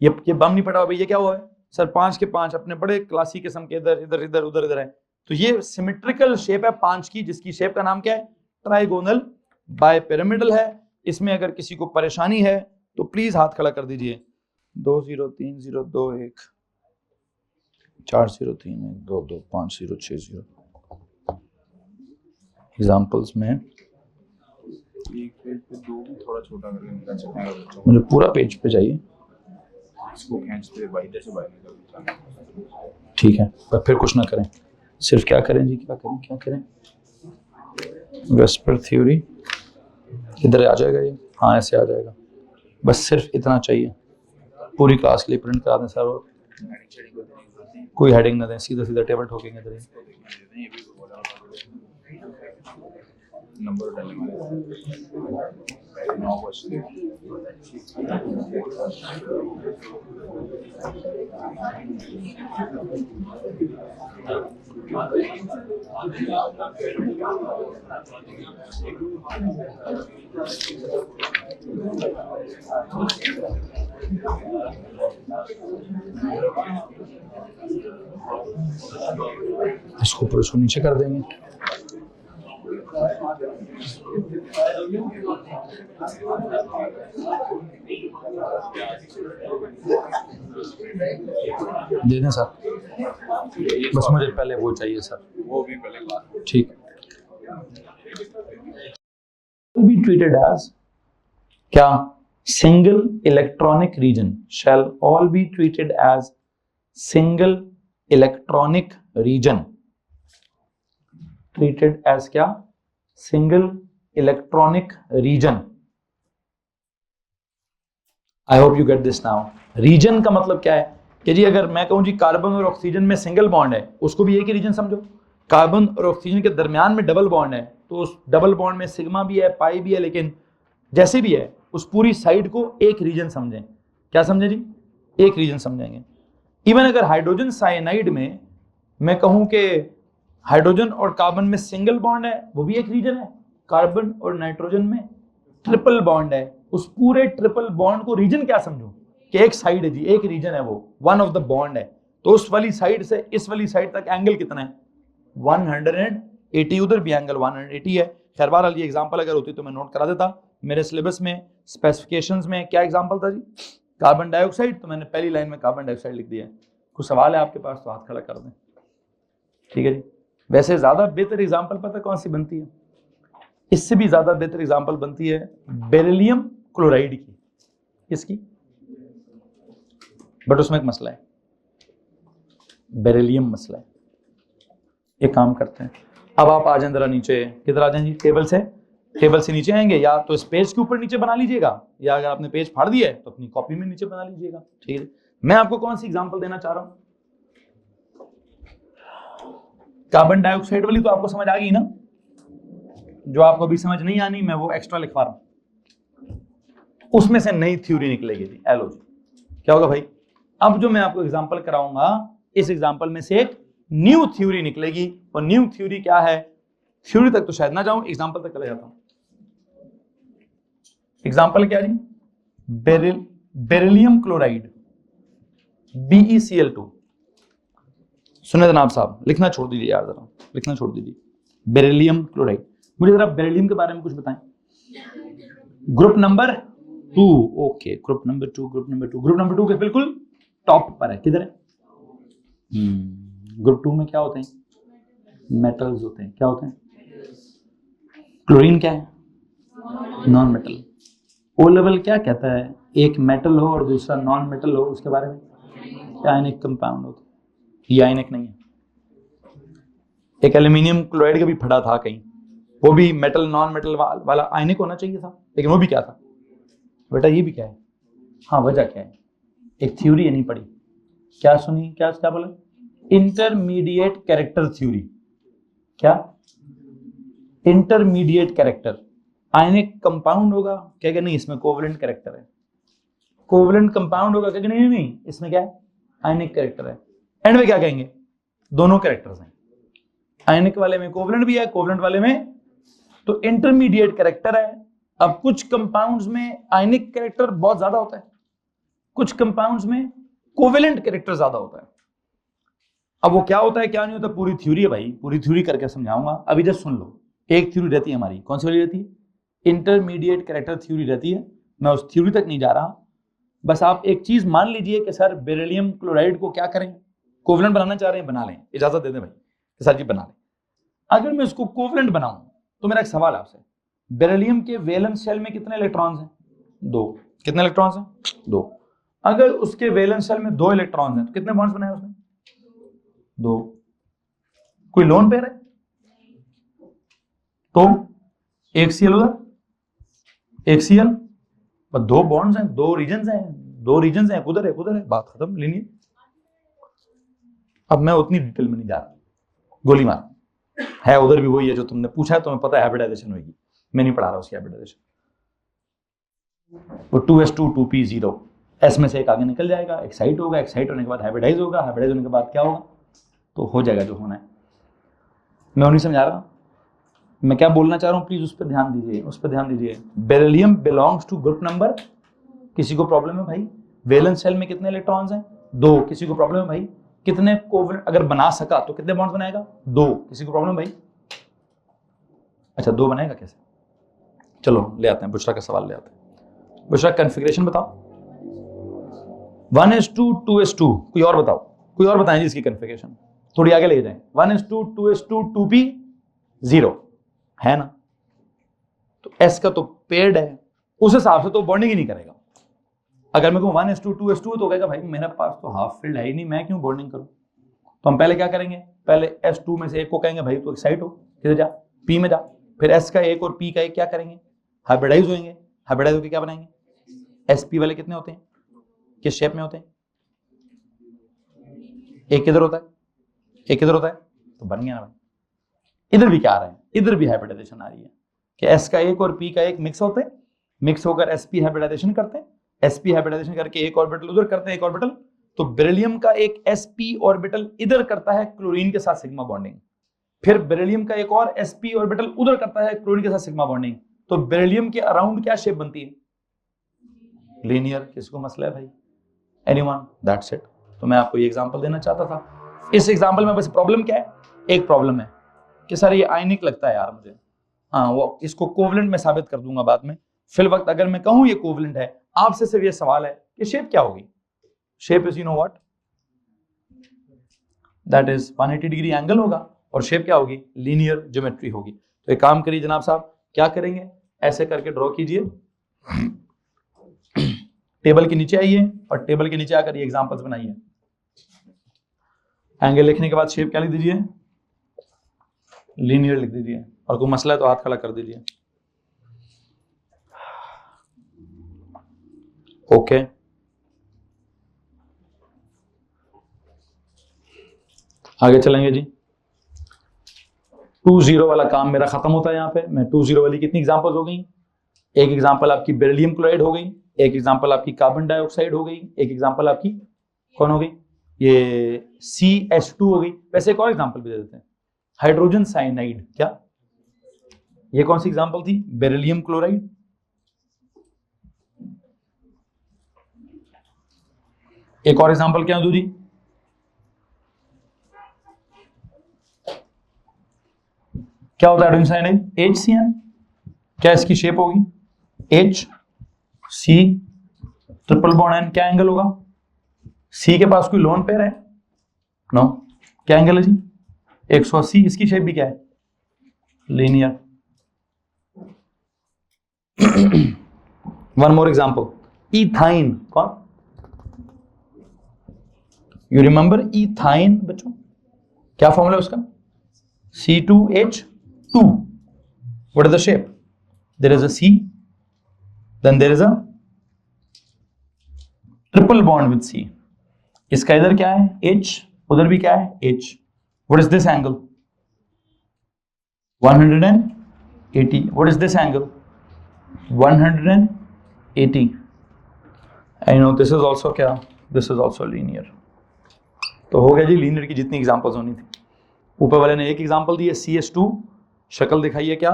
ये बम नहीं फटा हुआ भाई। ये क्या हुआ है सर? 5 के 5 अपने बड़े क्लासिक किस्म के इधर इधर इधर उधर इधर है। तो ये सिमेट्रिकल शेप है 5 की, जिसकी शेप का नाम क्या है? ट्राइगोनल बाइपिरामिडल है। इसमें अगर किसी को परेशानी है तो प्लीज हाथ खड़ा कर दीजिए। 203021 4031225060 एग्जाम्पल्स में एक पेज पे 2 भी थोड़ा छोटा करके निकाल सकते हैं बच्चों को। मुझे पूरा पेज पे चाहिए। इसको खींचते हुए बाहर से बाहर निकाल। ठीक है, पर फिर कुछ ना करें, सिर्फ क्या करें जी, क्या करें? वेस्पर थ्योरी इधर आ जाएगा ये, हाँ ऐसे आ जाएगा, बस सिर्फ इतना चाहिए। पूरी क्लास के लिए प्रिंट करा दें सर, और कोई हेडिंग ना दें, सीधा सीधा टेबल ठोकेंगे इधर ही। नंबर डालने वाले 9 बजते इसको ऊपर इसको नीचे कर देंगे। दे दें सर, बस मुझे पहले वो चाहिए सर। वो भी पहले बात ठीक। Be treated as क्या single electronic region shall all be treated as single electronic region, treated as क्या single electronic region। I hope you get this now। Reason का मतलब क्या है कि जी अगर मैं कहूं जी कार्बन और ऑक्सीजन में सिंगल बॉन्ड है, उसको भी एक ही रीजन समझो। कार्बन और ऑक्सीजन के दरमियान में डबल बॉन्ड है, तो उस डबल बॉन्ड में सिग्मा भी है, पाई भी है, लेकिन जैसे भी है उस पूरी साइड को एक रीजन समझें। क्या समझे जी? एक रीजन समझेंगे। इवन अगर हाइड्रोजन साइनाइड में मैं कहूं कि हाइड्रोजन और कार्बन में सिंगल बॉन्ड है, वो भी एक रीजन है। कार्बन और नाइट्रोजन में ट्रिपल बॉन्ड है, उस पूरे ट्रिपल बॉन्ड को रीजन क्या समझो कि एक साइड है जी, एक रीजन है, वो वन ऑफ द बॉन्ड है। तो उस वाली साइड से इस वाली साइड तक एंगल कितना है? 180। उधर भी एंगल 180 है। खैर बहरहाल ये एग्जांपल अगर होती तो मैं नोट करा देता। मेरे सिलेबस में स्पेसिफिकेशंस में क्या एग्जांपल था जी? कार्बन डाइऑक्साइड, तो मैंने पहली लाइन में कार्बन डाइऑक्साइड लिख दिया है। कुछ सवाल है आपके पास तो हाथ खड़ा कर दें। ठीक है जी। वैसे ज्यादा बेहतर एग्जाम्पल पता कौन सी बनती है? इससे भी ज्यादा बेहतर एग्जाम्पल बनती है बेरिलियम क्लोराइड की। किसकी? बट उसमें एक मसला है, बेरिलियम मसला है। एक काम करते हैं, अब आप आ जाएं जरा नीचे। किधर आ जाएं जी? टेबल से नीचे आएंगे, या तो इस पेज के ऊपर नीचे बना लीजिएगा, या अगर आपने पेज फाड़ दिया है तो अपनी कॉपी में नीचे बना लीजिएगा। ठीक है। मैं आपको कौन सी एग्जांपल देना चाह रहा हूं? कार्बन डाइऑक्साइड वाली तो आपको समझ आ गई ना? जो आपको अभी समझ नहीं आनी मैं वो एक्स्ट्रा लिखवा रहा हूं। उसमें से नई थ्योरी निकलेगी जी। एलो जी, क्या होगा भाई? अब जो मैं आपको एग्जांपल कराऊंगा, इस एग्जांपल में से एक न्यू थ्योरी निकलेगी। और न्यू थ्योरी क्या है? थ्योरी तक तो शायद ना जाऊं, एग्जांपल तक चले जाता हूं। एग्जांपल क्या जी? Beryllium chloride, BeCl2। सुने जनाब साहब, लिखना छोड़ दीजिए यार, जरा लिखना छोड़ दीजिए। Beryllium chloride. मुझे जरा बेरिलियम के बारे में कुछ बताएं। Group number 2। Okay, group number 2। Group number 2 के बिल्कुल टॉप पर है। किधर है? ग्रुप 2 में क्या होते हैं? मेटल्स होते हैं। क्या होते हैं? क्लोरीन क्या है? Non metal. ओ लेवल क्या कहता है? एक मेटल हो और दूसरा नॉन मेटल हो, उसके बारे में आयनिक कंपाउंड होता है। ये आयनिक नहीं है। एक एल्यूमिनियम क्लोराइड का भी फटा था कहीं, वो भी मेटल नॉन मेटल वाला आयनिक होना चाहिए था, लेकिन वो भी क्या था? बेटा ये भी क्या है? हाँ, वजह क्या है? एक थ्योरी है नहीं पढ़ी। क्या सुनी? क्या बोला? Intermediate character theory. क्या? Intermediate character. आयनिक कंपाउंड होगा, क्या नहीं इसमें कोवलेंट कैरेक्टर है। कोवलेंट कंपाउंड होगा, क्या नहीं इसमें क्या है? आयनिक कैरेक्टर है। एंड में क्या कहेंगे? दोनों कैरेक्टर्स हैं। आयनिक वाले में कोवलेंट भी है, कोवलेंट वाले में तो इंटरमीडिएट कैरेक्टर है। अब कुछ कंपाउंड्स में आयनिक कैरेक्टर बहुत ज्यादा होता है, कुछ कंपाउंड्स में कोवेलेंट कैरेक्टर ज्यादा होता है। अब वो क्या होता है क्या नहीं होता, पूरी थ्योरी है भाई, पूरी थ्योरी करके समझाऊंगा। अभी जस्ट सुन लो। एक थ्योरी रहती है हमारी, कौन सी वाली रहती है? इंटरमीडिएट कैरेक्टर थ्योरी रहती है। मैं उस थ्योरी तक नहीं जा रहा, बस आप एक चीज मान लीजिए कि सर बेरिलियम क्लोराइड को क्या करें? कोवेलेंट बनाना चाह रहे हैं, बना लें, इजाजत दे दें भाई कि सर जी बना लें। अगर मैं उसको कोवेलेंट बनाऊं तो मेरा एक सवाल आपसे, बेरिलियम के वैलेंस शेल में कितने इलेक्ट्रॉन्स हैं? 2। कितने इलेक्ट्रॉन्स हैं? 2। अगर उसके वैलेंस शेल में 2 इलेक्ट्रॉन्स हैं तो कितने बॉन्ड्स बनाए उसने? 2। कोई लोन पेयर है तो एक Cl उधर, एक Cl, पर 2 बॉन्ड्स हैं, 2 रीजन्स हैं, 2 रीजन्स हैं, उधर है, बात खत्म। लीनियर। अब मैं उतनी डिटेल में नहीं जा रहा, गोली मार है। उधर भी वही है जो तुमने पूछा है, तुम्हें पता है हाइब्रिडाइजेशन होगी, मैं नहीं पढ़ा रहा उसकी हाइब्रिडाइजेशन। वो 2s2 2p 0, s में से एक आगे निकल जाएगा, एक्साइट होगा, एक्साइट होने के बाद हाइब्रिडाइज होगा, हाइब्रिडाइज होने के बाद क्या होगा, तो हो जाएगा जो होना है। मैं नहीं समझा रहा, मैं क्या बोलना चाह रहा हूँ प्लीज उस पर ध्यान दीजिए, उस पर ध्यान दीजिए। Beryllium belongs to group number, किसी को प्रॉब्लम है भाई वैलेंस शेल में कितने इलेक्ट्रॉन्स हैं, 2, किसी को प्रॉब्लम है भाई कितने कोवेलेंट, अगर बना सका तो कितने बॉन्ड्स बनाएगा, 2, किसी को प्रॉब्लम भाई, अच्छा 2 बनाएगा कैसे, चलो ले आते हैं बुशरा का सवाल ले आते हैं। बुशरा कॉन्फ़िगरेशन बताओ, 1s2 2s2, कोई और बताओ, कोई और बताएं जी इसकी कॉन्फ़िगरेशन, थोड़ी आगे ले जाएं। 1s2 2s2 2p 0 है ना, तो s का तो पेड है, उस हिसाब से तो बॉन्डिंग ही नहीं करेगा। अगर मैं कहूं 1s2 2s2 तो कहेगा भाई मेरे पास तो हाफ फील्ड है ही नहीं, मैं क्यों बॉन्डिंग करूं। तो हम पहले क्या करेंगे, पहले s2 में से एक को कहेंगे भाई तू एक्साइट हो, किधर जा, p में जा, फिर s का एक और p का एक क्या करेंगे, हाइब्रिडाइज होंगे, हाइब्रिडाइज होकर क्या बनाएंगे, sp वाले कितने होते हैं, किस शेप में होते हैं, एक किधर होता है, एक किधर होता है, तो बन गया ना भाई। इधर भी क्या आ रहा है, इधर भी हाइब्रिडाइजेशन आ रही है कि s का एक और p का एक मिक्स होते हैं, मिक्स होकर sp हाइब्रिडाइजेशन करते हैं, sp हाइब्रिडाइजेशन करके एक ऑर्बिटल उधर करते हैं, एक ऑर्बिटल, तो बेरिलियम का एक sp ऑर्बिटल इधर करता है क्लोरीन के साथ सिग्मा बॉन्डिंग, फिर बेरिलियम का एक और sp ऑर्बिटल उधर करता है क्लोरीन के साथ सिग्मा बॉन्डिंग, तो बेरिलियम के अराउंड क्या शेप बनती है, लीनियर। किसको मसला है भाई, एनीवन, दैट्स इट। तो मैं आपको ये एग्जांपल देना चाहता था। इस एग्जांपल में बस प्रॉब्लम क्या है, एक प्रॉब्लम है कि सर ये आयनिक लगता है यार मुझे, हाँ वो इसको कोवलेंट में साबित कर दूंगा बाद में, फिल वक्त अगर मैं कहूं ये कोवलेंट है, आपसे सिर्फ ये सवाल है कि शेप क्या होगी, shape is you know what, that is 180 degree angle होगा, और शेप क्या होगी, लीनियर ज्योमेट्री होगी। तो एक काम करिए जनाब साहब, क्या करेंगे, ऐसे करके ड्रॉ कीजिए, टेबल के नीचे आइए और टेबल के नीचे आकर ये एग्जांपल्स बनाइए। एंगल लिखने के बाद शेप क्या लिख दीजिए, लीनियर लिख दीजिए, और कोई मसला है तो हाथ खड़ा कर दीजिए। ओके, आगे चलेंगे जी। 2-0 वाला काम मेरा खत्म होता है यहाँ पे। मैं 2-0 वाली कितनी एग्जांपल्स हो गई, एक एग्जांपल आपकी बेरिलियम क्लोराइड हो गई, एक एग्जांपल आपकी कार्बन डाइऑक्साइड हो गई, एक एग्जांपल आपकी कौन हो गई, ये CH2 हो गई। वैसे एक और एग्जांपल भी दे देते हैं, हाइड्रोजन साइनाइड, क्या ये कौन सी एग्जांपल थी, बेरिलियम क्लोराइड। एक और एग्जांपल क्या दूरी, क्या होता है हाइड्रोजन साइनाइड, HCN, क्या इसकी शेप होगी, HC ट्रिपल बॉन्ड N, क्या एंगल होगा, C के पास कोई लोन पेयर है, नो, क्या एंगल है जी, 180, इसकी शेप भी क्या है, linear. One more example, ethyne, कौन, यू रिमेंबर इथाइन बच्चों, क्या फॉर्मूला है उसका, C2H2, what is the shape, there is a C, then there is a triple bond with C, इसका इधर क्या है H, उधर भी क्या है H, what is this angle, 180, what is this angle, 180, I know this is also क्या, this is also linear। तो हो गया जी लीनियर की जितनी एग्जांपल्स होनी थी। ऊपर वाले ने एक एग्जांपल दी है CH2, शक्ल दिखाइए क्या,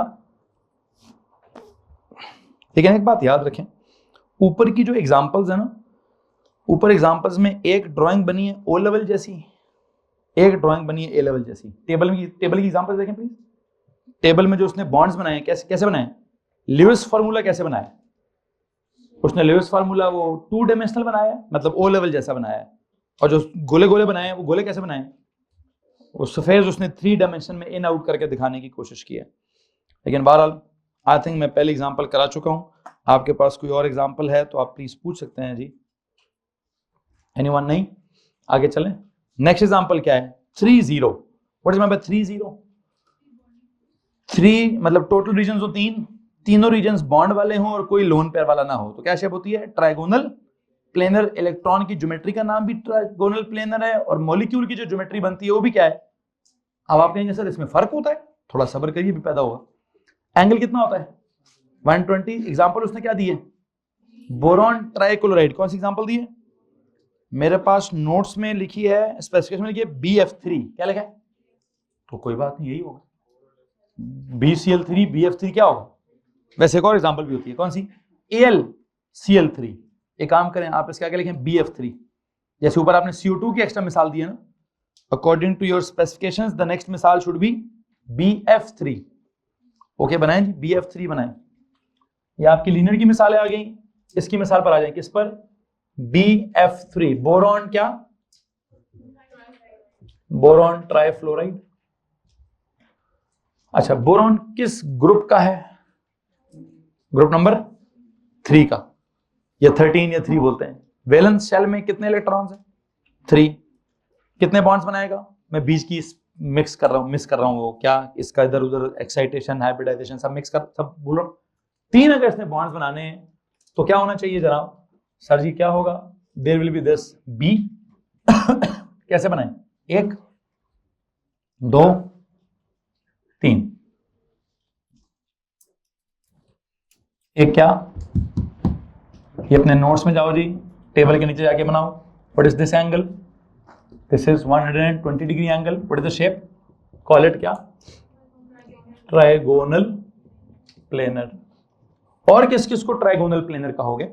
लेकिन एक बात याद रखें, ऊपर की जो एग्जांपल्स है ना, ऊपर एग्जांपल्स में एक ड्राइंग बनी है O लेवल जैसी, एक ड्राइंग बनी है A लेवल जैसी। टेबल की एग्जांपल्स देखें प्लीज, टेबल में जो उसने बॉन्ड्स बनाए कैसे कैसे बनाए, ल्यूइस फार्मूला कैसे बनाया, उसने ल्यूइस फार्मूला वो 2 डायमेंशनल बनाया है, मतलब O लेवल जैसा बनाया है, और जो गोले गोले बनाए वो गोले कैसे बनाए, वो सफेद उसने 3 डायमेंशन में इन आउट करके दिखाने की कोशिश की है। लेकिन बहरहाल आई थिंक मैं पहले एग्जांपल करा चुका हूं, आपके पास कोई और एग्जांपल है तो आप प्लीज पूछ सकते हैं जी, एनीवन, नहीं, आगे चलें। नेक्स्ट एग्जांपल क्या है, 3-0, व्हाट इज मीन बाय 3-0, 3 मतलब टोटल रीजन्स हो 3, तीनों रीजन्स बॉन्ड वाले हों और कोई लोन पेयर वाला ना हो, तो क्या शेप होती है, ट्राइगोनल प्लेनर। इलेक्ट्रॉन की ज्योमेट्री का नाम भी ट्राइगोनल प्लेनर है, और मॉलिक्यूल की जो ज्योमेट्री बनती है वो भी क्या है। अब आप कहेंगे सर इसमें फर्क होता है, थोड़ा सब्र करिए भी पैदा होगा। एंगल कितना होता है 120, एग्जांपल उसने क्या दिए बोरॉन ट्राइक्लोराइड कौन सी एग्जांपल दी है? मेरे पास नोट्स में लिखी है, स्पेसिफिकेशन में लिखी है BF3, क्या लिखा है? तो कोई बात नहीं, यही होगा BCl3 BF3 क्या होगा? वैसे एक और एग्जांपल भी होती है, कौन सी? AlCl3। एक काम करें, आप इसके आगे लिखें BF3। जैसे ऊपर आपने CO2 की एक्स्ट्रा मिसाल दी है ना, according to your specifications the next मिसाल शुड बी BF3। ओके बनाएं जी, BF3 बनाएं। ये आपकी लीनियर की मिसालें आ गई, इसकी मिसाल पर आ जाए, किस पर? BF3। बोरॉन क्या? Boron trifluoride. अच्छा, बोरॉन किस ग्रुप का है? ग्रुप नंबर 3 का, या 13 या 3 बोलते हैं। वैलेंस शेल में कितने इलेक्ट्रॉन्स हैं? 3। कितने बॉन्ड्स बनाएगा? मैं बीच की मिस कर रहा हूं वो क्या, इसका इधर उधर एक्साइटेशन हाइब्रिडाइजेशन सब सब बोल रहा हूं। 3 अगर इसने बॉन्ड्स बनाने हैं तो क्या होना चाहिए जनाब? सर जी क्या होगा? There will be this B. कैसे बनाए? 1 2 3। एक क्या? ये अपने नोट्स में जाओ जी, टेबल के नीचे जाके बनाओ। What is this angle? This is 120 degree angle. What is the shape? Call it क्या? Trigonal planar. और किस किस को ट्राइगोनल प्लेनर कहोगे?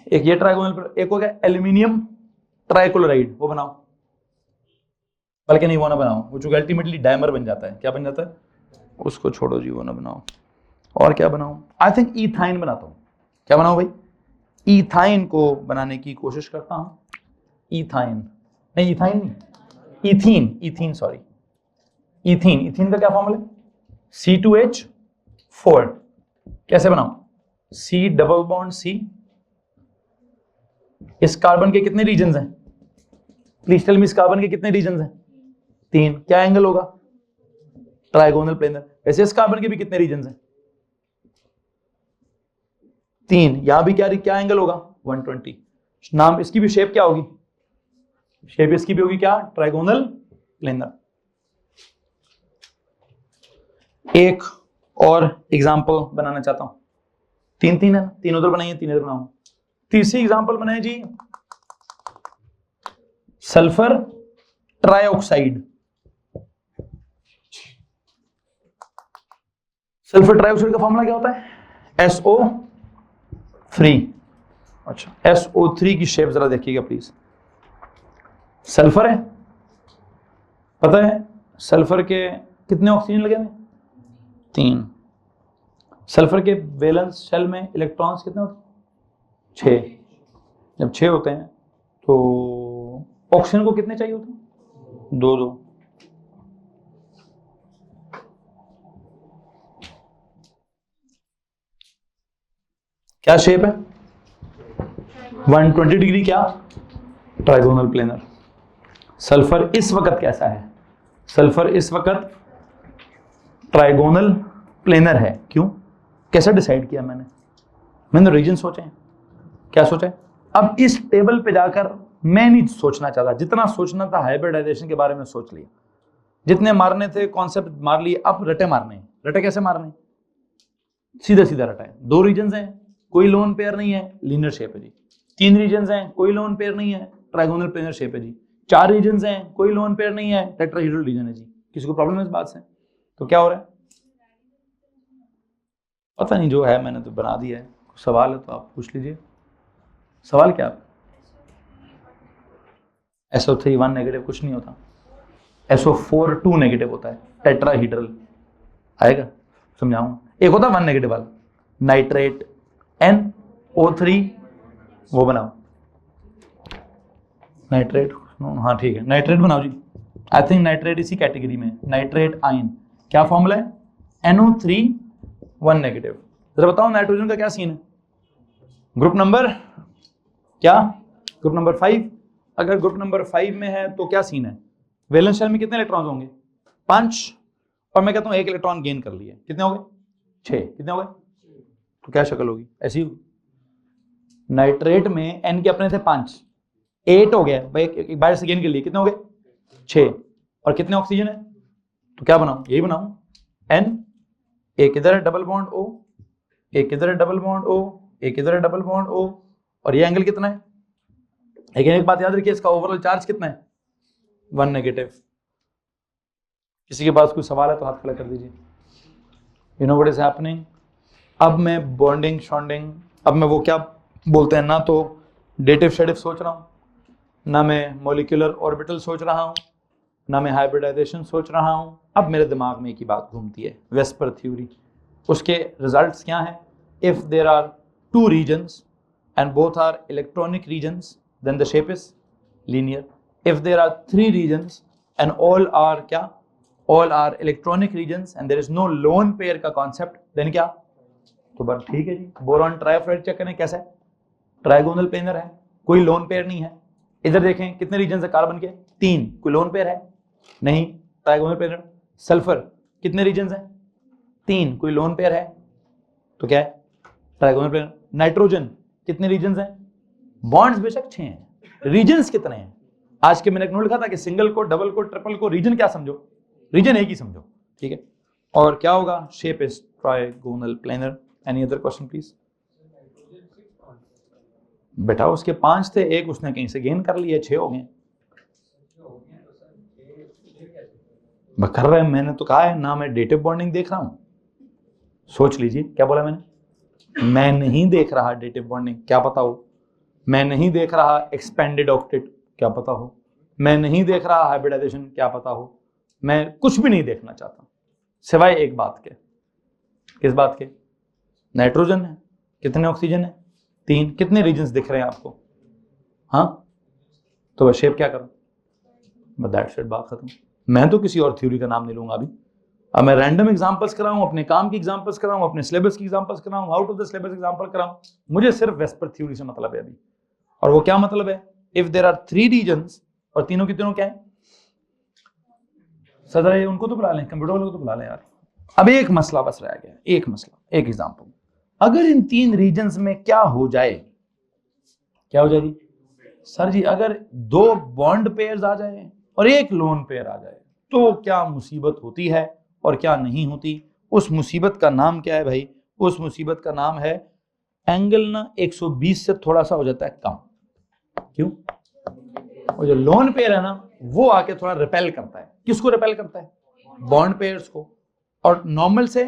एक ये ट्राइगोनल, एक हो गया एल्यूमिनियम ट्राइक्लोराइड, वो बनाओ। बल्कि नहीं, वो ना बनाओ, वो चूंकि अल्टीमेटली डायमर बन जाता है। क्या बन जाता है? उसको छोड़ो जी, वो ना बनाओ। और क्या बनाऊं? आई थिंक इथाइन बनाता हूं। क्या बनाऊं भाई? इथाइन को बनाने की कोशिश करता हूं। इथाइन नहीं, इथाइन नहीं, इथीन सॉरी, इथीन का क्या फॉर्मूला है? C2H4। कैसे बनाऊं? C double bond C। इस कार्बन के कितने रीजन्स हैं? प्लीज टेल मी, इस कार्बन के कितने रीजन्स हैं? 3। क्या एंगल होगा? Trigonal planar. वैसे इस कार्बन के भी कितने रीजन्स हैं? 3। यहां भी क्या एंगल होगा? 120। नाम इसकी भी शेप क्या होगी? शेप इसकी भी होगी क्या? Trigonal planar. एक और एग्जांपल बनाना चाहता हूं। 3 है, 3 उधर बनाइए, 3 इधर बनाऊं। तीसरी एग्जांपल बनाए जी, सल्फर ट्राइऑक्साइड। सल्फर ट्राइऑक्साइड का फॉर्मूला क्या होता है? SO3। अच्छा, SO3 की शेप जरा देखिएगा प्लीज। सल्फर है, पता है सल्फर के कितने ऑक्सीजन लगे हैं? 3। सल्फर के वैलेंस शेल में इलेक्ट्रॉन्स कितने होते हैं? 6। जब 6 होते हैं तो ऑक्सीजन को कितने चाहिए होते हैं? 2 क्या शेप है? 120 डिग्री क्या? Trigonal planar. सल्फर इस वक्त कैसा है? सल्फर इस वक्त ट्राइगोनल प्लेनर है। क्यों? कैसे डिसाइड किया मैंने रीजन सोचे हैं। क्या सोचा है? अब इस टेबल पे जाकर मैं नहीं सोचना चाहता, जितना सोचना था हाइब्रिडाइजेशन के बारे में सोच लिया, जितने मारने थे कॉन्सेप्ट मार लिए, अब रटे मारने हैं। रटे कैसे मारने? सीधा सीधा रटा है। 2 रीजन हैं, कोई लोन पेयर नहीं है, लीनियर शेप है जी। 3 रीजन हैं, कोई लोन पेयर नहीं है, ट्राइगोनल प्लेनर शेप है जी। 4 रीजन हैं, कोई लोन पेयर नहीं है, टेट्राहेड्रल रीजन है जी। किसी को प्रॉब्लम है इस बात से? तो क्या हो रहा है? पता नहीं, जो है मैंने तो बना दिया है। सवाल है तो आप पूछ लीजिए। सवाल क्या? SO3 1 नेगेटिव कुछ नहीं होता, SO4 2 नेगेटिव होता है, टेट्राहीड्रल आएगा, समझाऊंगा। एक होता है 1 नेगेटिव वाला, नाइट्रेट NO3, वो बनाओ नाइट्रेट। हाँ ठीक है, नाइट्रेट बनाओ जी। आई थिंक नाइट्रेट इसी कैटेगरी में, नाइट्रेट आयन। क्या फॉर्मूला है? NO3 1 negative. जरा बताओ नाइट्रोजन का क्या सीन है? ग्रुप नंबर क्या? Group number 5। अगर ग्रुप नंबर 5 में है तो क्या सीन है? वैलेंस शेल में कितने इलेक्ट्रॉन होंगे? 5। और मैं कहता हूं 1 इलेक्ट्रॉन गेन कर लिए, कितने हो गए? 6। कितने हो गए? तो क्या शक्ल होगी? ऐसी होगी। नाइट्रेट में N के अपने थे 5, 8 हो गया भाई, एक बार से गेन के लिए कितने हो गए? 6। और कितने ऑक्सीजन है? तो क्या बनाऊं? यही बनाऊं, N। एक इधर है डबल बॉन्ड O, एक इधर है डबल बॉन्ड O, एक इधर है डबल बॉन्ड O, और ये एंगल कितना है? लेकिन एक बात याद रखिए, इसका ओवरऑल चार्ज कितना है? 1 नेगेटिव। किसी के पास कोई सवाल है तो हाथ खड़ा कर दीजिए। You know what is happening? अब मैं बॉन्डिंग शॉन्डिंग, अब मैं वो क्या बोलते हैं, ना तो डेटिव शेडिव सोच रहा हूँ, ना मैं मॉलिक्यूलर ऑर्बिटल सोच रहा हूँ, ना मैं हाइब्रिडाइजेशन सोच रहा हूँ। अब मेरे दिमाग में एक ही बात घूमती है, वेस्पर थ्योरी। उसके रिजल्ट्स क्या हैं? If there are 2 regions and both are electronic regions, then the shape is linear. If there are 3 regions and all are क्या? All are electronic regions and there is no lone pair का concept, then क्या? तो बस ठीक है जी, बोरॉन ट्राइफ्लोराइड चेक करें कैसा है? ट्राइगोनल प्लेनर है, कोई लोन पेयर नहीं है। इधर देखें कितने रीजन है कार्बन के? 3, कोई लोन पेयर है? नहीं, ट्राइगोनल प्लेनर। सल्फर कितने रीजन है? 3, कोई लोन पेयर है? तो क्या है? Trigonal planar. नाइट्रोजन कितने रीजन्स हैं? बॉन्ड्स बेशक 6 हैं, रीजन्स कितने हैं? आज के मैंने एक नोट लिखा था कि सिंगल को, डबल को, ट्रिपल को रीजन क्या समझो? रीजन एक ही समझो, ठीक है। और क्या होगा? Shape is trigonal planar. Any other question please? बेटा उसके 5 थे, एक उसने कहीं से गेन कर लिया, 6 हो गए। कर रहे हैं, मैंने तो कहा है ना, मैं डेटिव बॉन्डिंग देख रहा हूं। सोच लीजिए क्या बोला मैंने? मैं नहीं देख रहा डेटिव बॉन्डिंग, क्या पता हो। मैं नहीं देख रहा एक्सपेंडेड ऑक्टेट, क्या पता हो। मैं नहीं देख रहा हाइब्रिडाइजेशन, क्या पता हो। मैं कुछ भी नहीं देखना चाहता सिवाय एक बात के। किस बात के? नाइट्रोजन है, कितने ऑक्सीजन है? 3, कितने रीजन्स दिख रहे हैं आपको? हाँ, तो बस शेप क्या करूं? बस दैट्स इट, बात खत्म। मैं तो किसी और थ्योरी का नाम नहीं लूंगा अभी। अब मैं रैंडम एग्जांपल्स कराऊं, अपने काम की एग्जांपल्स कराऊं, अपने सिलेबस की एग्जांपल्स कराऊं, out of the syllabus example कराऊं, मुझे सिर्फ वेस्पर थ्योरी से मतलब है अभी। और वो क्या मतलब है? इफ देयर आर 3 रीजन्स, और तीनों की तीनों क्या है? सदर उनको तो बुला लें, कंप्यूटर वालों को तो बुला लें यार। अब एक मसला बस रह गया, एक मसला, एक एग्जांपल। अगर इन 3 रीजन्स में क्या हो जाए? क्या हो जाएगी सर जी? अगर 2 बॉन्ड पेयर्स आ जाए और 1 लोन पेयर आ जाए तो क्या मुसीबत होती है और क्या नहीं होती? उस मुसीबत का नाम क्या है भाई? उस मुसीबत का नाम है एंगल ना 120 से थोड़ा सा हो जाता है कम। क्यों? और जो लोन पेयर है ना, वो आके थोड़ा रिपेल करता है। किसको रिपेल करता है? बॉन्ड पेयर्स को। और नॉर्मल से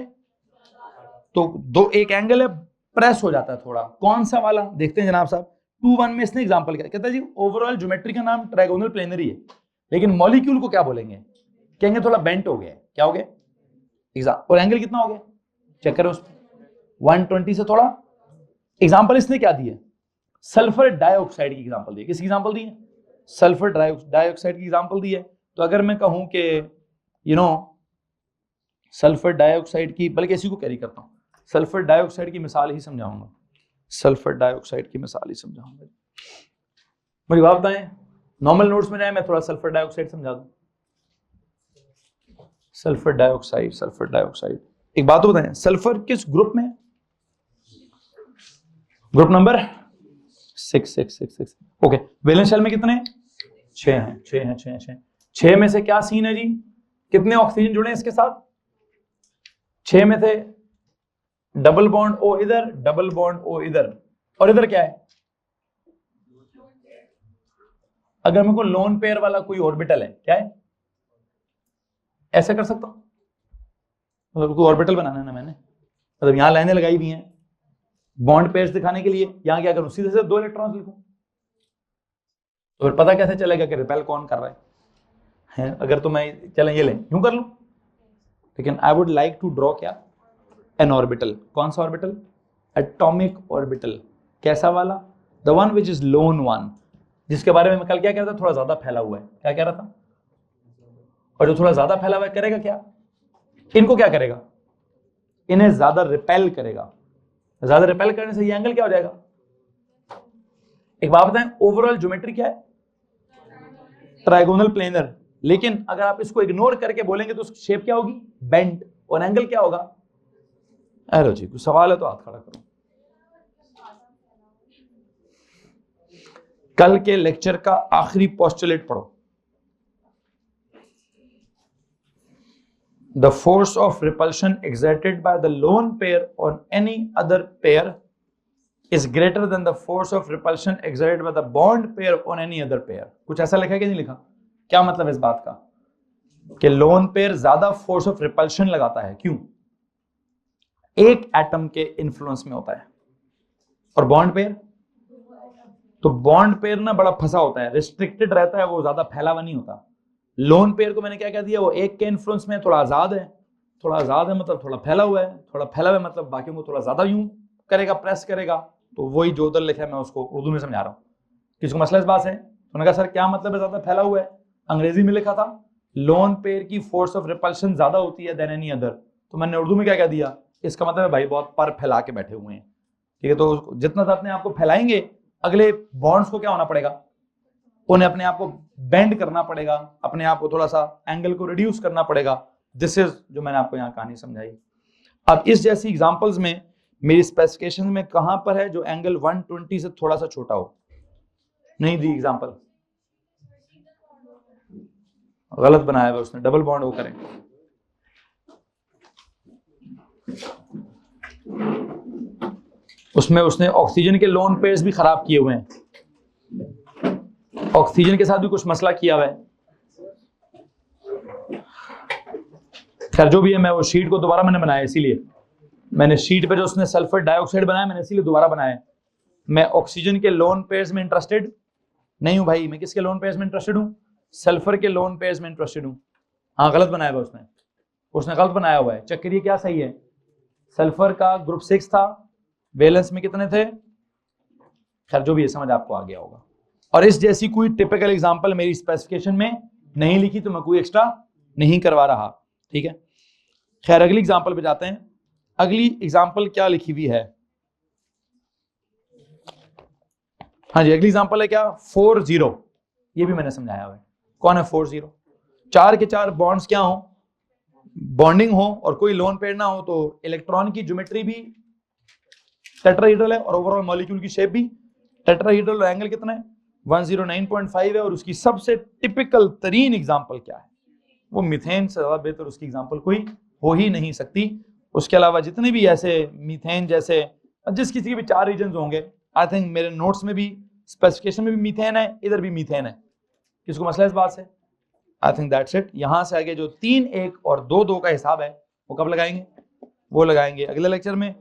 तो एक एंगल है, प्रेस हो जाता है थोड़ा। कौन सा वाला? देखते हैं जनाब साहब। 2-1 में इसने एग्जांपल क्या कहता है जी? ओवरऑल ज्योमेट्री का नाम ट्राइगोनल प्लेनर ही है, लेकिन मॉलिक्यूल को क्या बोलेंगे? कहेंगे थोड़ा बेंट हो गया। क्या हो गया? और एंगल कितना हो गया? चेक करें उस 120 से थोड़ा। एग्जांपल इसने क्या दिया? सल्फर डाइऑक्साइड की एग्जांपल दी। किसकी एग्जांपल दी है? सल्फर डाइऑक्साइड की एग्जांपल दी है। तो अगर मैं कहूं कि सल्फर डाइऑक्साइड की, बल्कि इसी को कैरी करता हूं, सल्फर डाइऑक्साइड की मिसाल ही समझाऊंगा। सल्फर डाइऑक्साइड की मिसाल ही समझाऊंगा। मुझे बात बताएं, नॉर्मल नोट्स में जाए, मैं थोड़ा सल्फर डाइऑक्साइड समझा दूं। सल्फर डाइऑक्साइड, एक बात तो बताएं, सल्फर किस ग्रुप में? Group number 6। Okay, valence shell में कितने? 6 हैं। 6 में से क्या सीन है जी? कितने ऑक्सीजन जुड़े हैं इसके साथ? 6 में से डबल बॉन्ड O इधर, डबल बॉन्ड O इधर, और इधर क्या है? अगर मेरे को लोन पेयर वाला कोई ऑर्बिटल है, क्या है? ऐसे कर सकता हूं, मतलब कोई ऑर्बिटल बनाना है ना मैंने, मतलब यहां लाइनें लगाई हुई हैं बॉन्ड पेयर्स दिखाने के लिए। यहां क्या करूं? सीधे से 2 इलेक्ट्रॉन्स लिखूं, तो फिर पता कैसे चलेगा कि रिपेल कौन कर रहा है? अगर तो मैं चलें ये लें, यूं कर लूं, लेकिन I would like to draw क्या? An orbital. कौन सा ऑर्बिटल? Atomic orbital. कैसा वाला? The one which is lone one, जिसके बारे में मैं कल क्या कह रहा था? थोड़ा ज्यादा फैला हुआ है। क्या कह रहा था? और जो थोड़ा ज्यादा फैला हुआ है करेगा क्या? इनको क्या करेगा? इन्हें ज्यादा रिपेल करेगा। ज्यादा रिपेल करने से ये एंगल क्या हो जाएगा? एक बात बताएं, ओवरऑल ज्योमेट्री क्या है? Trigonal planar. लेकिन अगर आप इसको इग्नोर करके बोलेंगे तो उसकी शेप क्या होगी? बेंट। और एंगल क्या होगा? अरे जी, कुछ सवाल है तो हाथ खड़ा करो। कल के लेक्चर का आखिरी पोस्टुलेट पढ़ो। The force of repulsion exerted by the lone pair on any other pair is greater than the force of repulsion exerted by the bond pair on any other pair. कुछ ऐसा लिखा है कि नहीं लिखा? क्या मतलब है इस बात का कि लोन पेयर ज्यादा फोर्स ऑफ रिपल्शन लगाता है? क्यों? एक एटम के इन्फ्लुएंस में होता है। और बॉन्ड पेयर, तो बॉन्ड पेयर ना बड़ा फंसा होता है, रिस्ट्रिक्टेड रहता है, वो ज्यादा फैला हुआ नहीं होता। लोन पेयर को मैंने क्या कह दिया, वो एक के इन्फ्लुएंस में थोड़ा आजाद है। थोड़ा आजाद है मतलब थोड़ा फैला हुआ है, थोड़ा फैला हुआ है मतलब बाकियों को थोड़ा ज्यादा यूं करेगा, प्रेस करेगा। तो वही जो उधर लिखा है मैं उसको उर्दू में समझा रहा हूँ। किसको मसला इस बात है? तो उन्होंने कहा सर क्या मतलब है ज्यादा फैला हुआ है? अंग्रेजी में लिखा था लोन पेयर की फोर्स ऑफ रिपल्शन ज्यादा होती है देन एनी अदर। तो मैंने उर्दू में क्या कह दिया, इसका मतलब है भाई बहुत पर फैला के बैठे हुए हैं। ठीक है, तो जितना सा अपने आप को फैलाएंगे अगले बॉन्ड्स को क्या होना पड़ेगा, उन्हें अपने आप को बेंड करना पड़ेगा, अपने आप को थोड़ा सा एंगल को रिड्यूस करना पड़ेगा। दिस इज जो मैंने आपको यहाँ कहानी समझाई। अब इस जैसी एग्जांपल्स में मेरी स्पेसिफिकेशन में कहां पर है जो एंगल 120 से थोड़ा सा छोटा हो? नहीं दी एग्जांपल, गलत बनाया हुआ उसने, डबल बॉन्ड वो करें। उसमें उसने ऑक्सीजन के लोन पेयर्स भी खराब किए हुए हैं, ऑक्सीजन के साथ भी कुछ मसला किया हुआ है। खैर जो भी है, मैं वो शीट को दोबारा मैंने बनाया, इसीलिए मैंने शीट पे जो उसने सल्फर डाइऑक्साइड बनाया मैंने इसीलिए दोबारा बनाया। मैं ऑक्सीजन के लोन पेयर्स में इंटरेस्टेड नहीं हूं भाई, मैं किसके लोन पेयर्स में इंटरेस्टेड हूं? सल्फर के लोन पेयर्स में इंटरेस्टेड हूं। हाँ गलत बनाया हुआ उसने गलत बनाया हुआ है। चेक करिए क्या सही है। सल्फर का ग्रुप 6 था, वैलेंस में कितने थे? खैर जो भी है, समझ आपको आ गया होगा। और इस जैसी कोई टिपिकल एग्जांपल मेरी स्पेसिफिकेशन में नहीं लिखी तो मैं कोई एक्स्ट्रा नहीं करवा रहा। ठीक है, खैर अगली एग्जांपल पे जाते हैं। अगली एग्जांपल क्या लिखी हुई है? हाँ जी, अगली एग्जांपल है क्या? 4-0। ये भी मैंने समझाया हुआ है। कौन है 4-0? 4 के 4 बॉन्ड्स क्या हो, बॉन्डिंग हो और कोई लोन पेयर ना हो, तो इलेक्ट्रॉन की ज्योमेट्री भी टेट्राहेड्रल है और ओवरऑल मॉलिक्यूल की शेप भी टेट्राहेड्रल। एंगल कितना है? 109.5 है। और उसकी सबसे टिपिकल तरीन एग्जांपल क्या है? वो मीथेन से ज्यादा बेहतर उसकी एग्जांपल कोई हो ही नहीं सकती। उसके अलावा जितने भी ऐसे मीथेन जैसे जिस किसी के भी 4 रीजन होंगे, आई थिंक मेरे नोट्स में भी स्पेसिफिकेशन में भी मीथेन है, इधर भी मीथेन है। किसको मसला इस बात से? I think that's it. यहां से आगे जो 3-1 और 2-2 का हिसाब है वो कब लगाएंगे? वो लगाएंगे अगले लेक्चर में।